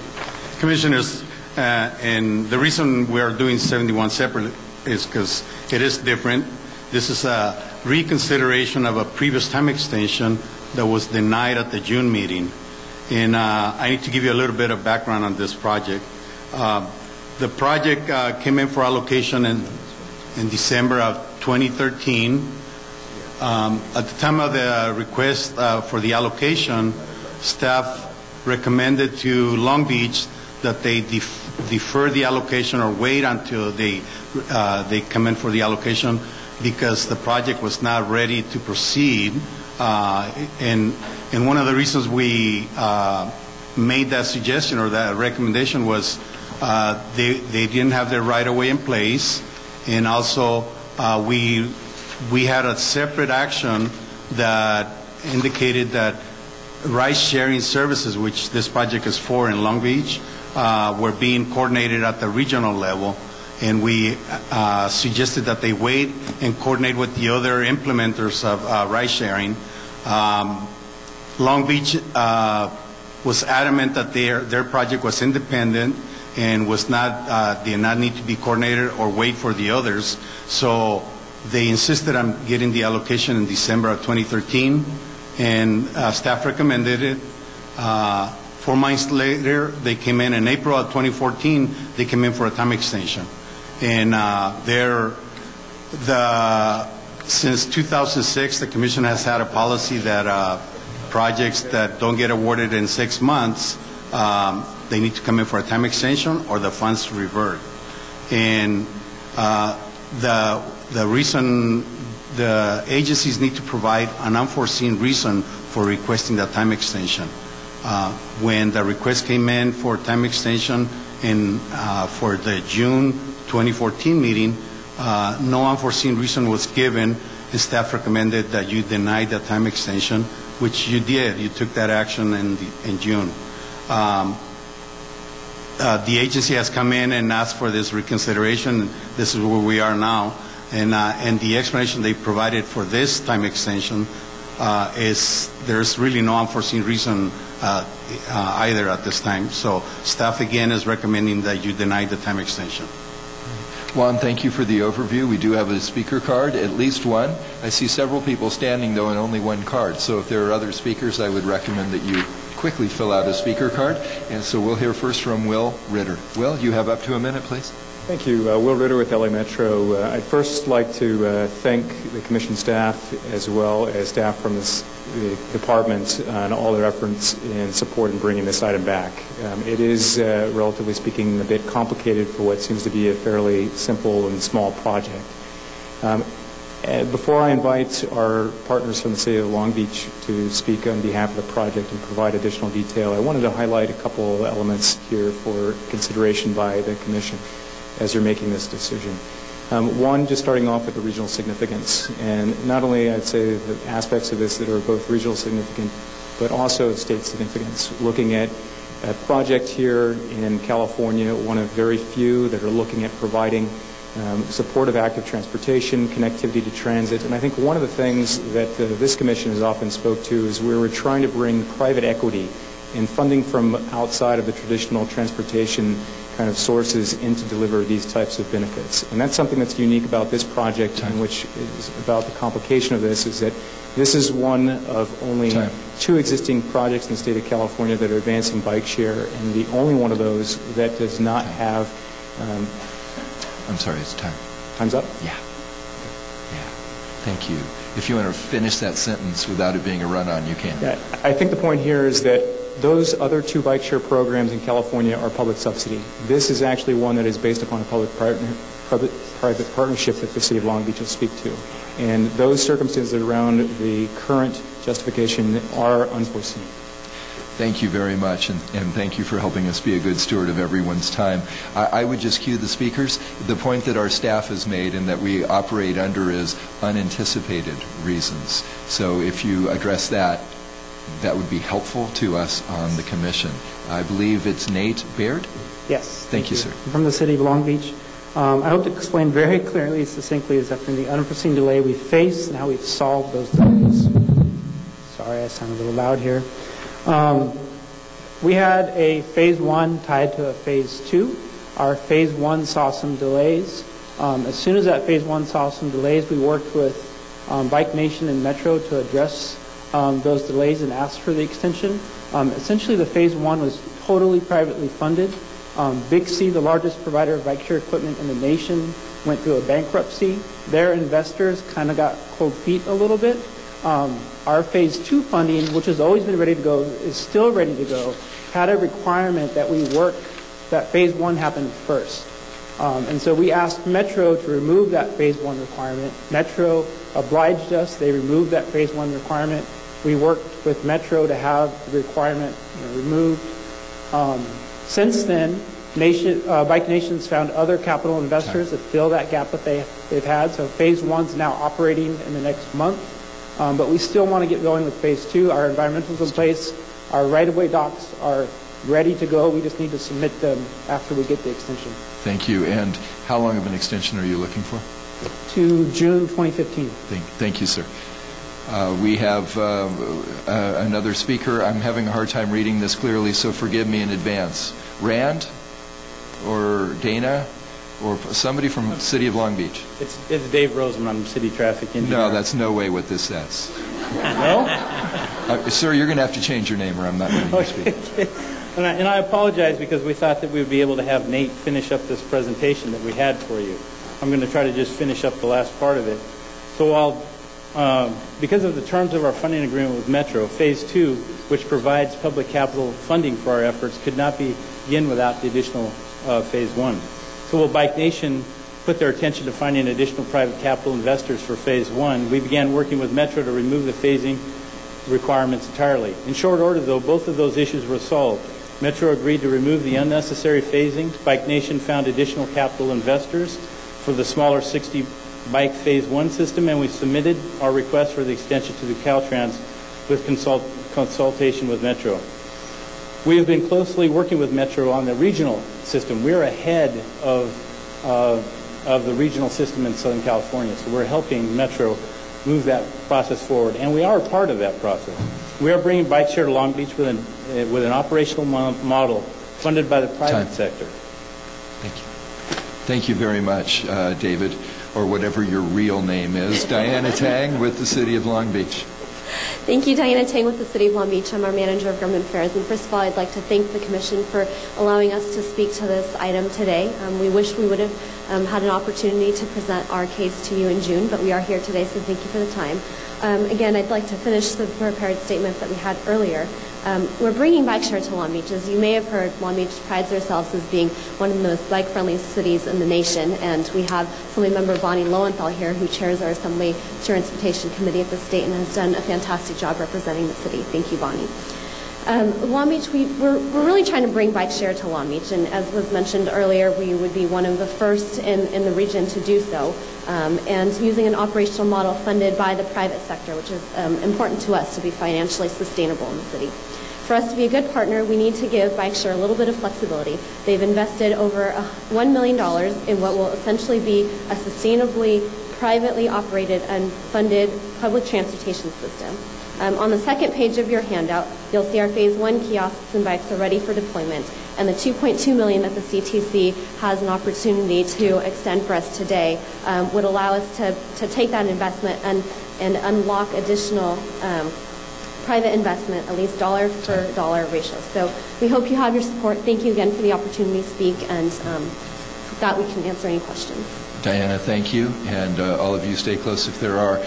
W: Commissioners, and the reason we are doing 71 separately is because it is different. This is a reconsideration of a previous time extension that was denied at the June meeting. And I need to give you a little bit of background on this project. The project came in for allocation in December of 2013. At the time of the request for the allocation, staff recommended to Long Beach that they defer the allocation or wait until they come in for the allocation because the project was not ready to proceed. And one of the reasons we made that suggestion or that recommendation was they didn't have their right-of-way in place, and also we had a separate action that indicated that ride-sharing services, which this project is for in Long Beach, were being coordinated at the regional level, and we suggested that they wait and coordinate with the other implementers of ride-sharing. Long Beach was adamant that their project was independent and was not did not need to be coordinated or wait for the others, so they insisted on getting the allocation in December of 2013. And staff recommended it. 4 months later, they came in April of 2014, they came in for a time extension. And since 2006, the Commission has had a policy that projects that don't get awarded in 6 months, they need to come in for a time extension or the funds revert. And the reason the agencies need to provide an unforeseen reason for requesting that time extension. When the request came in for time extension for the June 2014 meeting, no unforeseen reason was given, and staff recommended that you deny the time extension, which you did. You took that action in June. The agency has come in and asked for this reconsideration. This is where we are now. And the explanation they provided for this time extension is there's really no unforeseen reason either at this time. So staff again is recommending that you deny the time extension.
A: Juan, thank you for the overview. We do have a speaker card, at least one. I see several people standing, though, and only one card. So if there are other speakers, I would recommend that you quickly fill out a speaker card. And so we'll hear first from Will Ritter. Will, you have up to a minute, please.
H: Thank you. Will Ritter with LA Metro. I'd first like to thank the Commission staff as well as staff from the department on all their efforts in support in bringing this item back. It is, relatively speaking, a bit complicated for what seems to be a fairly simple and small project. Before I invite our partners from the City of Long Beach to speak on behalf of the project and provide additional detail, I wanted to highlight a couple of elements here for consideration by the Commission as you're making this decision. One, just starting off with the regional significance. And not only, I'd say, the aspects of this that are both regional significant, but also state significance. Looking at a project here in California, one of very few that are looking at providing supportive active transportation, connectivity to transit. And I think one of the things that this Commission has often spoke to is where we're trying to bring private equity and funding from outside of the traditional transportation kind of sources in to deliver these types of benefits. And that's something that's unique about this project, and which is about the complication of this, is that this is one of only two existing projects in the state of California that are advancing bike share, and the only one of those that does not have...
A: I'm sorry, it's time.
H: Time's up?
A: Yeah. Yeah. Thank you. If you want to finish that sentence without it being a run-on, you can.
H: Yeah, I think the point here is that those other two bike share programs in California are public subsidy. This is actually one that is based upon a public-private partnership that the City of Long Beach will speak to. And those circumstances around the current justification are unforeseen.
A: Thank you very much, and thank you for helping us be a good steward of everyone's time. I would just cue the speakers. The point that our staff has made and that we operate under is unanticipated reasons. So if you address that, that would be helpful to us on the Commission. I believe it's Nate Baird?
D: Yes.
A: Thank you, sir.
D: From the City of Long Beach. I hope to explain very clearly, succinctly, is that from the unforeseen delay we face and how we've solved those delays. Sorry, I sound a little loud here. We had a phase one tied to a phase two. Our phase one saw some delays. As soon as that phase one saw some delays, we worked with Bike Nation and Metro to address those delays and asked for the extension. Essentially, the phase one was totally privately funded. Big C, the largest provider of bike share equipment in the nation, went through a bankruptcy. Their investors kind of got cold feet a little bit. Our phase two funding, which has always been ready to go, is still ready to go, had a requirement that we work, that phase one happened first. And so we asked Metro to remove that phase one requirement. Metro obliged us. They removed that phase one requirement. We worked with Metro to have the requirement removed. Since then, Bike Nation's found other capital investors that fill that gap that they've had. So phase one's now operating in the next month. But we still want to get going with phase two. Our environmental's in place. Our right-of-way docs are ready to go. We just need to submit them after we get the extension.
A: Thank you. And how long of an extension are you looking for?
D: To June 2015.
A: Thank you, sir. We have another speaker. I'm having a hard time reading this clearly, so forgive me in advance. Rand or Dana or somebody from the City of Long Beach?
Q: It's Dave Roseman. I'm city traffic engineer.
A: No, that's no way what this says.
Q: No?
A: Sir, you're going to have to change your name or I'm not letting you speak.
Q: And I apologize because we thought that we would be able to have Nate finish up this presentation that we had for you. I'm going to try to just finish up the last part of it. So while, because of the terms of our funding agreement with Metro, Phase 2, which provides public capital funding for our efforts, could not begin without the additional Phase 1. So while Bike Nation put their attention to finding additional private capital investors for Phase 1, we began working with Metro to remove the phasing requirements entirely. In short order, though, both of those issues were solved. Metro agreed to remove the unnecessary phasing. Bike Nation found additional capital investors for the smaller 60-bike Phase 1 system, and we submitted our request for the extension to the Caltrans with consultation with Metro. We have been closely working with Metro on the regional system. We're ahead of of the regional system in Southern California. So we're helping Metro move that process forward, and we are part of that process. We are bringing bike share to Long Beach with an operational model funded by the private sector.
A: Thank you. Thank you very much, David, or whatever your real name is. Diana Tang with the City of Long Beach.
R: Thank you, Diana Tang with the City of Long Beach. I'm our Manager of Government Affairs. And first of all, I'd like to thank the Commission for allowing us to speak to this item today. We wish we would have had an opportunity to present our case to you in June, but we are here today, so thank you for the time. Again, I'd like to finish the prepared statements that we had earlier. We're bringing bike share to Long Beach. As you may have heard, Long Beach prides ourselves as being one of the most bike-friendly cities in the nation, and we have Assemblymember Bonnie Lowenthal here, who chairs our Assembly Transportation Committee at the state and has done a fantastic job representing the city. Thank you, Bonnie. Long Beach, we're really trying to bring bike share to Long Beach, and as was mentioned earlier, we would be one of the first in the region to do so, and using an operational model funded by the private sector, which is important to us to be financially sustainable in the city. For us to be a good partner, we need to give bike share a little bit of flexibility. They've invested over $1 million in what will essentially be a sustainably, privately operated and funded public transportation system. On the second page of your handout, you'll see our Phase 1 kiosks and bikes are ready for deployment, and the $2.2 million that the CTC has an opportunity to extend for us today would allow us to take that investment and unlock additional private investment, at least dollar for dollar ratio. So we hope you have your support. Thank you again for the opportunity to speak, and with that we can answer any questions.
A: Diana, thank you, and all of you stay close if there are.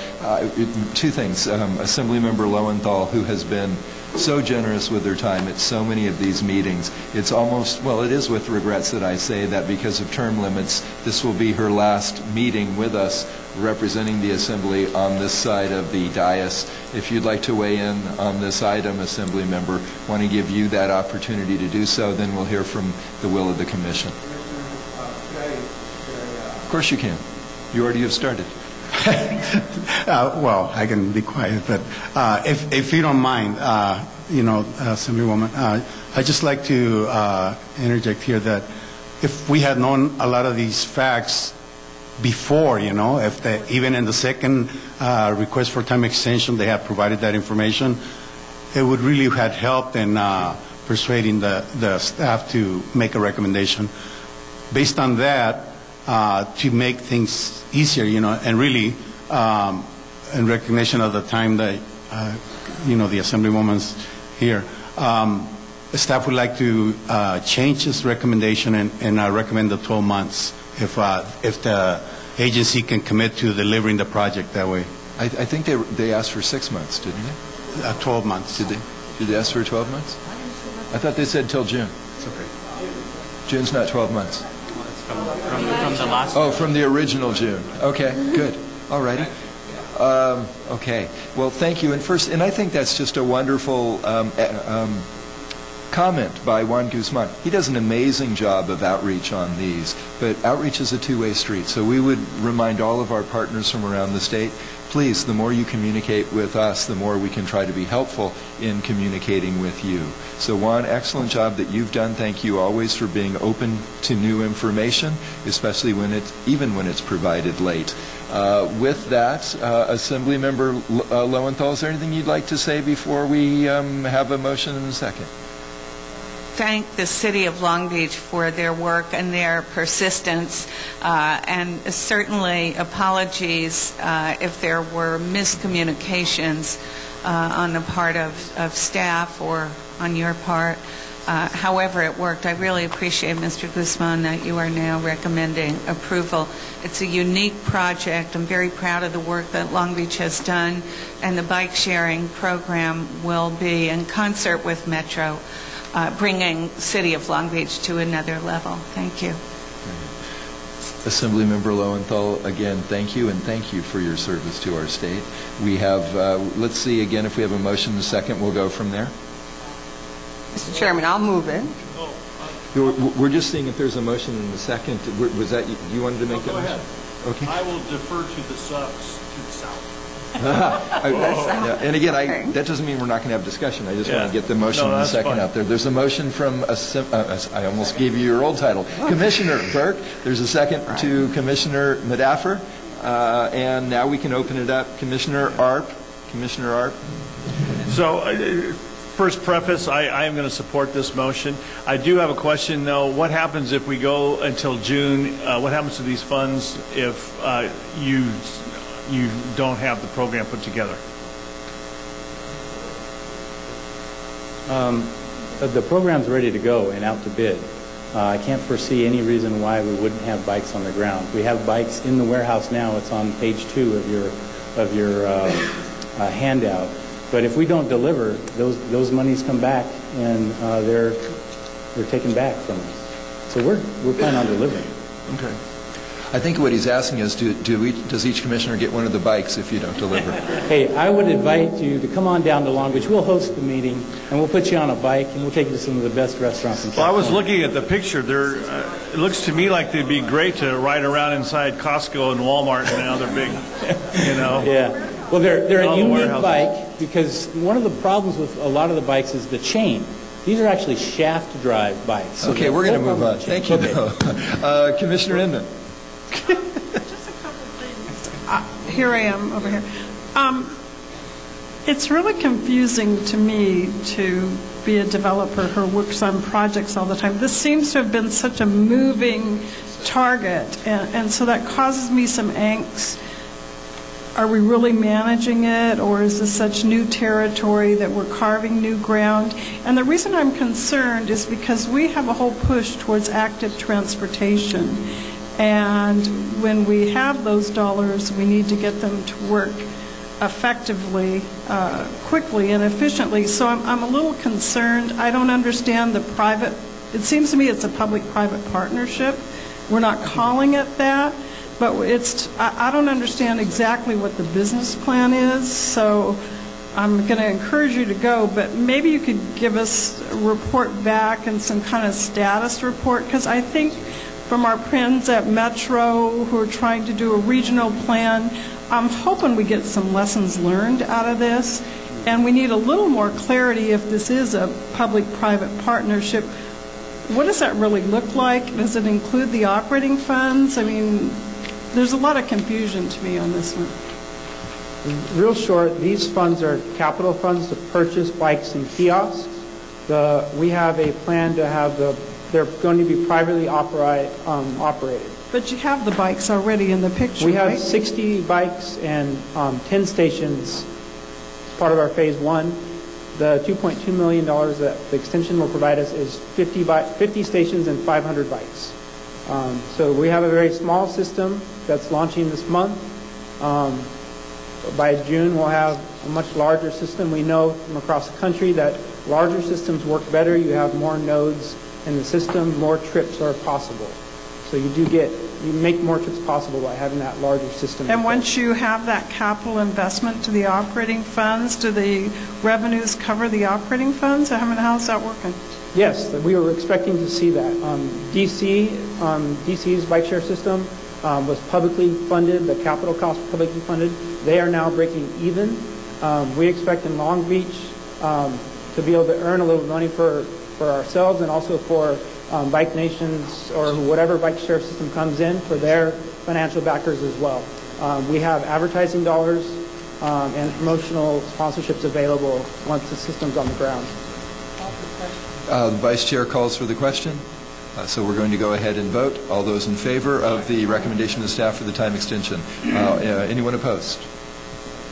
A: Two things. Assemblymember Lowenthal, who has been so generous with her time at so many of these meetings. It's almost, well, it is with regrets that I say that because of term limits, this will be her last meeting with us representing the Assembly on this side of the dais. If you'd like to weigh in on this item, Assembly Member, want to give you that opportunity to do so, then we'll hear from the will of the Commission. Of course you can. You already have started.
W: Well, I can be quiet, but if you don't mind, Assemblywoman, I'd just like to interject here that if we had known a lot of these facts before, if even in the second request for time extension they had provided that information, it would really have helped in persuading the staff to make a recommendation. Based on that, to make things easier, and really in recognition of the time that, the Assemblywoman's here, staff would like to change this recommendation and recommend the 12 months if the agency can commit to delivering the project that way.
A: I think they asked for 6 months, didn't they?
W: 12 months.
A: Did they? Did they ask for 12 months? I thought they said till June.
W: It's okay.
A: June's not 12 months.
S: From the last.
A: Oh, from the original June. Okay, good. All righty. Okay. Well, thank you. And I think that's just a wonderful comment by Juan Guzman. He does an amazing job of outreach on these, but outreach is a two-way street. So we would remind all of our partners from around the state, please, the more you communicate with us, the more we can try to be helpful in communicating with you. So Juan, excellent job that you've done. Thank you always for being open to new information, especially even when it's provided late. With that, Assemblymember Lowenthal, is there anything you'd like to say before we have a motion in a second?
T: Thank the City of Long Beach for their work and their persistence, and certainly apologies if there were miscommunications on the part of staff or on your part. However it worked, I really appreciate, Mr. Guzman, that you are now recommending approval. It's a unique project. I'm very proud of the work that Long Beach has done, and the bike sharing program will be, in concert with Metro, bringing City of Long Beach to another level. Thank you.
A: Assemblymember Lowenthal, again, thank you, and thank you for your service to our state. We have, let's see again if we have a motion in a second. We'll go from there.
P: Mr. Chairman, I'll move it.
A: We're just seeing if there's a motion in a second. Was that you wanted to make that motion?
X: Go ahead.
A: Okay.
X: I will defer to the subs to the south.
A: And again, that doesn't mean we're not going to have discussion. I just want to get the motion and the second out there. There's a motion from, I almost gave you your old title, Commissioner Burke. There's a second to Commissioner Medaffer. And now we can open it up. Commissioner Arp. Commissioner Arp.
K: So, first preface, I am going to support this motion. I do have a question, though. What happens if we go until June? What happens to these funds if you don't have the program put together?
Q: The program's ready to go and out to bid. I can't foresee any reason why we wouldn't have bikes on the ground. We have bikes in the warehouse now. It's on page 2 of your handout. But if we don't deliver, those monies come back and they're taken back from us. So we're planning on delivering.
A: Okay. I think what he's asking is, does each commissioner get one of the bikes if you don't deliver?
Q: Hey, I would invite you to come on down to Long Beach. We'll host the meeting, and we'll put you on a bike, and we'll take you to some of the best restaurants in California.
K: Well, I was looking at the picture. It looks to me like they'd be great to ride around inside Costco and Walmart and other big,
Q: Yeah. Well, they're a unique bike because one of the problems with a lot of the bikes is the chain. These are actually shaft drive bikes. So
A: okay, we're going to move on. Thank you, Bill. Commissioner Inman.
C: Just a couple things. Here I am over here. It's really confusing to me to be a developer who works on projects all the time. This seems to have been such a moving target, and so that causes me some angst. Are we really managing it, or is this such new territory that we're carving new ground? And the reason I'm concerned is because we have a whole push towards active transportation. And when we have those dollars, we need to get them to work effectively, quickly, and efficiently. So I'm a little concerned. I don't understand the private. It seems to me it's a public-private partnership. We're not calling it that, but I don't understand exactly what the business plan is. So I'm going to encourage you to go, but maybe you could give us a report back and some kind of status report, because I think from our friends at Metro who are trying to do a regional plan, I'm hoping we get some lessons learned out of this, and we need a little more clarity if this is a public-private partnership. What does that really look like? Does it include the operating funds? I mean, there's a lot of confusion to me on this one.
D: Real short, these funds are capital funds to purchase bikes and kiosks. We have a plan to have they're going to be privately operated.
C: But you have the bikes already in the picture,
D: We have
C: right?
D: 60 bikes and 10 stations as part of our Phase 1. The $2.2 million that the extension will provide us is 50 stations and 500 bikes. So we have a very small system that's launching this month. By June, we'll have a much larger system. We know from across the country that larger systems work better. You have more nodes in the system, more trips are possible. So you make more trips possible by having that larger system.
C: And once you have that capital investment to the operating funds, do the revenues cover the operating funds? How's that working?
D: Yes, we were expecting to see that. DC's bike share system was publicly funded, the capital cost was publicly funded. They are now breaking even. We expect in Long Beach to be able to earn a little money for ourselves and also for Bike Nations or whatever bike share system comes in for their financial backers as well. We have advertising dollars and promotional sponsorships available once the system's on the ground.
A: The Vice Chair calls for the question. So we're going to go ahead and vote. All those in favor of the recommendation of staff for the time extension? Anyone opposed?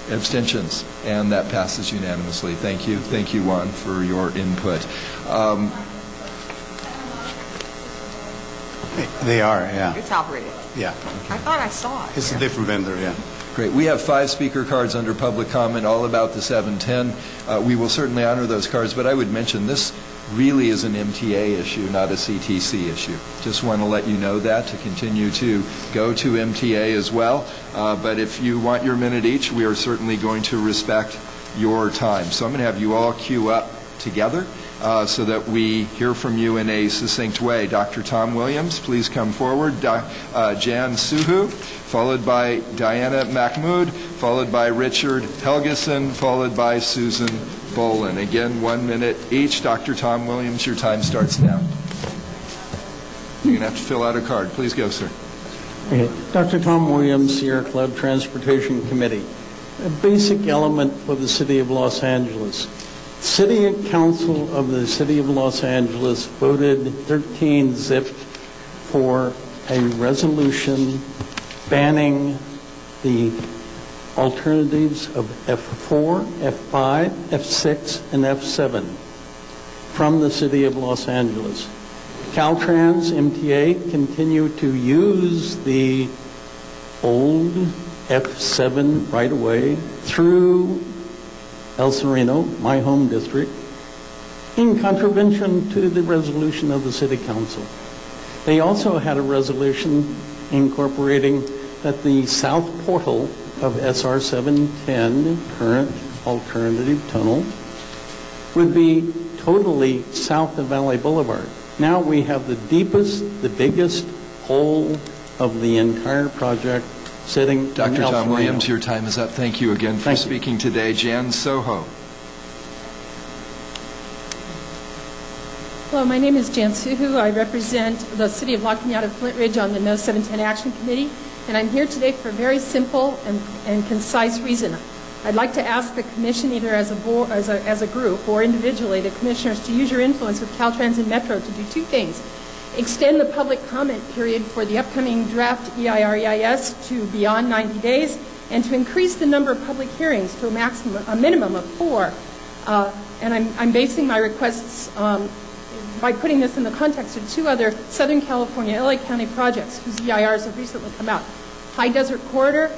A: Abstentions? And that passes unanimously. Thank you. Thank you, Juan, for your input.
W: They are, yeah.
P: It's operated.
W: Yeah.
P: I thought I saw it.
W: It's a different vendor, yeah.
A: Great. We have 5 speaker cards under public comment all about the 710. We will certainly honor those cards, but I would mention this really is an MTA issue, not a CTC issue. Just want to let you know that, to continue to go to MTA as well. But if you want your minute each, we are certainly going to respect your time. So I'm going to have you all queue up together so that we hear from you in a succinct way. Dr. Tom Williams, please come forward. Jan Suhu, followed by Diana Mahmood, followed by Richard Helgeson, followed by Susan Bolin. Again, 1 minute each. Dr. Tom Williams, your time starts now. You're going to have to fill out a card. Please go, sir.
E: Okay. Dr. Tom Williams, Sierra Club Transportation Committee. A basic element for the City of Los Angeles. City Council of the City of Los Angeles voted 13-zip for a resolution banning the alternatives of F4, F5, F6, and F7 from the City of Los Angeles. Caltrans, MTA, continue to use the old F7 right-of-way through El Sereno, my home district, in contravention to the resolution of the City Council. They also had a resolution incorporating that the south portal of SR 710, current alternative tunnel, would be totally south of Valley Boulevard. Now we have the deepest, the biggest hole of the entire project sitting
A: Dr.
E: in El
A: Tom
E: Sereno.
A: Williams, your time is up. Thank you again for speaking today. Jan Soho.
F: Hello, my name is Jan Suhu. I represent the City of La Cañada Flint Ridge on the No 710 Action Committee, and I'm here today for a very simple and concise reason. I'd like to ask the Commission, either as a board, as a group or individually, the Commissioners, to use your influence with Caltrans and Metro to do two things. Extend the public comment period for the upcoming draft EIR-EIS to beyond 90 days, and to increase the number of public hearings to a minimum of 4. And I'm basing my requests by putting this in the context of two other Southern California, LA County projects whose EIRs have recently come out. High Desert Corridor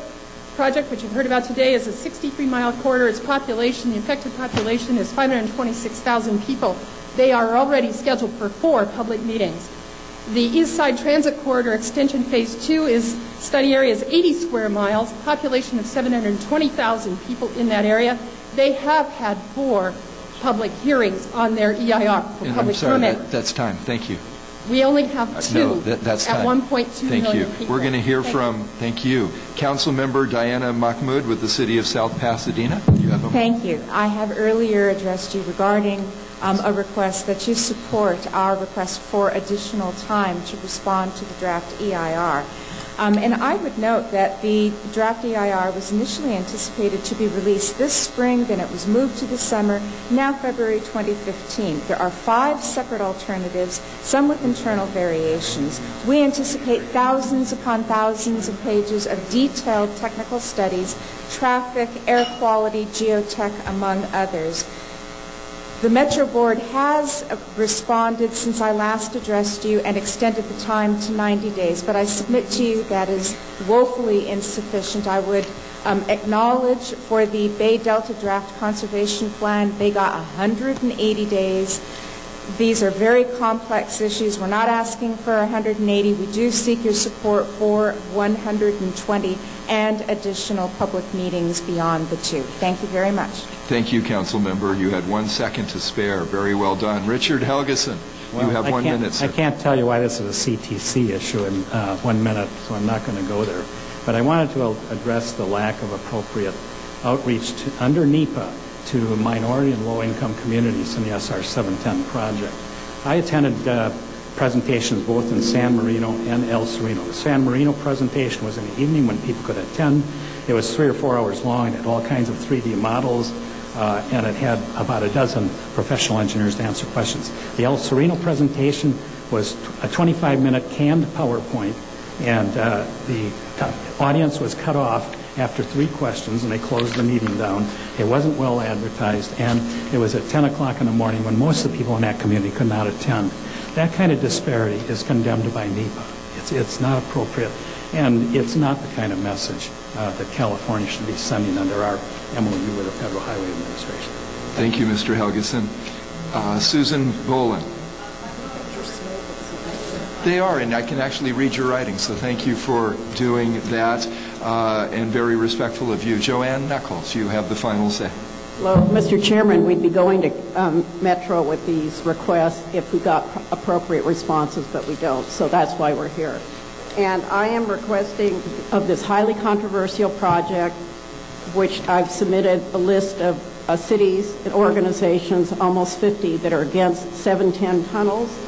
F: project, which you've heard about today, is a 63-mile corridor. Its population, the affected population, is 526,000 people. They are already scheduled for 4 public meetings. The East Side Transit Corridor Extension Phase 2 study area is 80 square miles, population of 720,000 people in that area. They have had 4 public hearings on their EIR for
A: And
F: public
A: I'm sorry,
F: comment.
A: that's time. Thank you.
F: We only have 2
A: No, that's
F: at
A: time.
F: 1.2
A: Thank
F: million
A: you.
F: people.
A: We're going to hear
F: Thank
A: from, thank you, Council Member Diana Mahmood with the City of South Pasadena. You have a
L: Thank you. I have earlier addressed you regarding a request that you support our request for additional time to respond to the draft EIR. And I would note that the draft EIR was initially anticipated to be released this spring, then it was moved to the summer, now February 2015. There are 5 separate alternatives, some with internal variations. We anticipate thousands upon thousands of pages of detailed technical studies, traffic, air quality, geotech, among others. The Metro Board has responded since I last addressed you and extended the time to 90 days, but I submit to you that is woefully insufficient. I would acknowledge for the Bay Delta Draft Conservation Plan, they got 180 days. These are very complex issues. We're not asking for 180. We do seek your support for 120 and additional public meetings beyond the 2. Thank you very much.
A: Thank you, Council Member. You had 1 second to spare. Very well done. Richard Helgeson, you have 1 minute, sir.
X: I can't tell you why this is a CTC issue in 1 minute, so I'm not going to go there. But I wanted to address the lack of appropriate outreach under NEPA to minority and low-income communities in the SR 710 project. I attended presentations both in San Marino and El Sereno. The San Marino presentation was in the evening when people could attend. It was 3 or 4 hours long. It had all kinds of 3D models, and it had about a dozen professional engineers to answer questions. The El Sereno presentation was a 25-minute canned PowerPoint, and the audience was cut off after 3 questions, and they closed the meeting down. It wasn't well advertised, and it was at 10 o'clock in the morning when most of the people in that community could not attend. That kind of disparity is condemned by NEPA. It's not appropriate, and it's not the kind of message that California should be sending under our MOU with the Federal Highway Administration.
A: Thank you, Mr. Helgeson. Susan Bolin. They are, and I can actually read your writing, so thank you for doing that, and very respectful of you. Joanne Nichols, you have the final say.
G: Hello, Mr. Chairman, we'd be going to Metro with these requests if we got appropriate responses, but we don't, so that's why we're here. And I am requesting of this highly controversial project, which I've submitted a list of cities and organizations, almost 50, that are against 710 tunnels.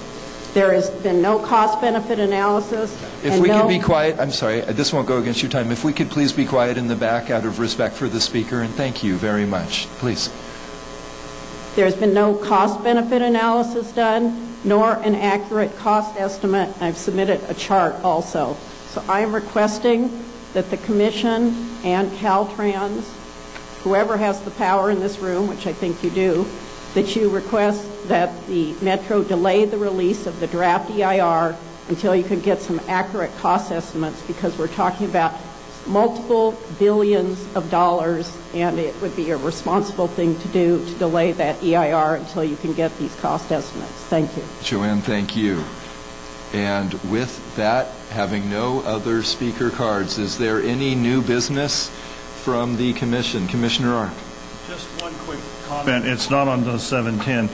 G: There has been no cost-benefit analysis.
A: If we could be quiet, I'm sorry, this won't go against your time. If we could please be quiet in the back out of respect for the speaker, and thank you very much. Please.
G: There's been no cost-benefit analysis done, nor an accurate cost estimate. I've submitted a chart also. So I am requesting that the Commission and Caltrans, whoever has the power in this room, which I think you do, that you request that the Metro delay the release of the draft EIR until you can get some accurate cost estimates, because we're talking about multiple billions of dollars, and it would be a responsible thing to do to delay that EIR until you can get these cost estimates. Thank you.
A: Joanne, thank you. And with that, having no other speaker cards, is there any new business from the Commission? Commissioner Ark.
K: Just one quick comment. It's not on the 710.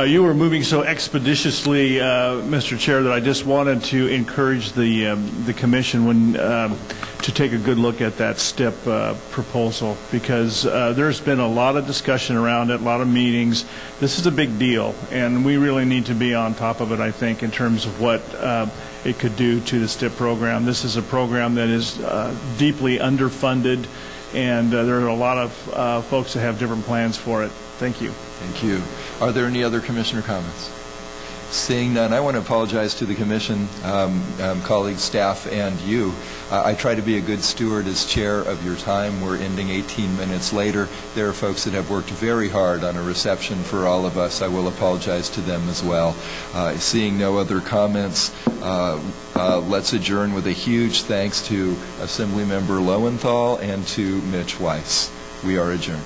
K: You were moving so expeditiously, Mr. Chair, that I just wanted to encourage the Commission to take a good look at that STIP proposal, because there's been a lot of discussion around it, a lot of meetings. This is a big deal, and we really need to be on top of it, I think, in terms of what it could do to the STIP program. This is a program that is deeply underfunded, and there are a lot of folks that have different plans for it. Thank you.
A: Thank you. Are there any other Commissioner comments? Seeing none, I want to apologize to the Commission, colleagues, staff, and you. I try to be a good steward as chair of your time. We're ending 18 minutes later. There are folks that have worked very hard on a reception for all of us. I will apologize to them as well. Seeing no other comments, let's adjourn with a huge thanks to Assemblymember Lowenthal and to Mitch Weiss. We are adjourned.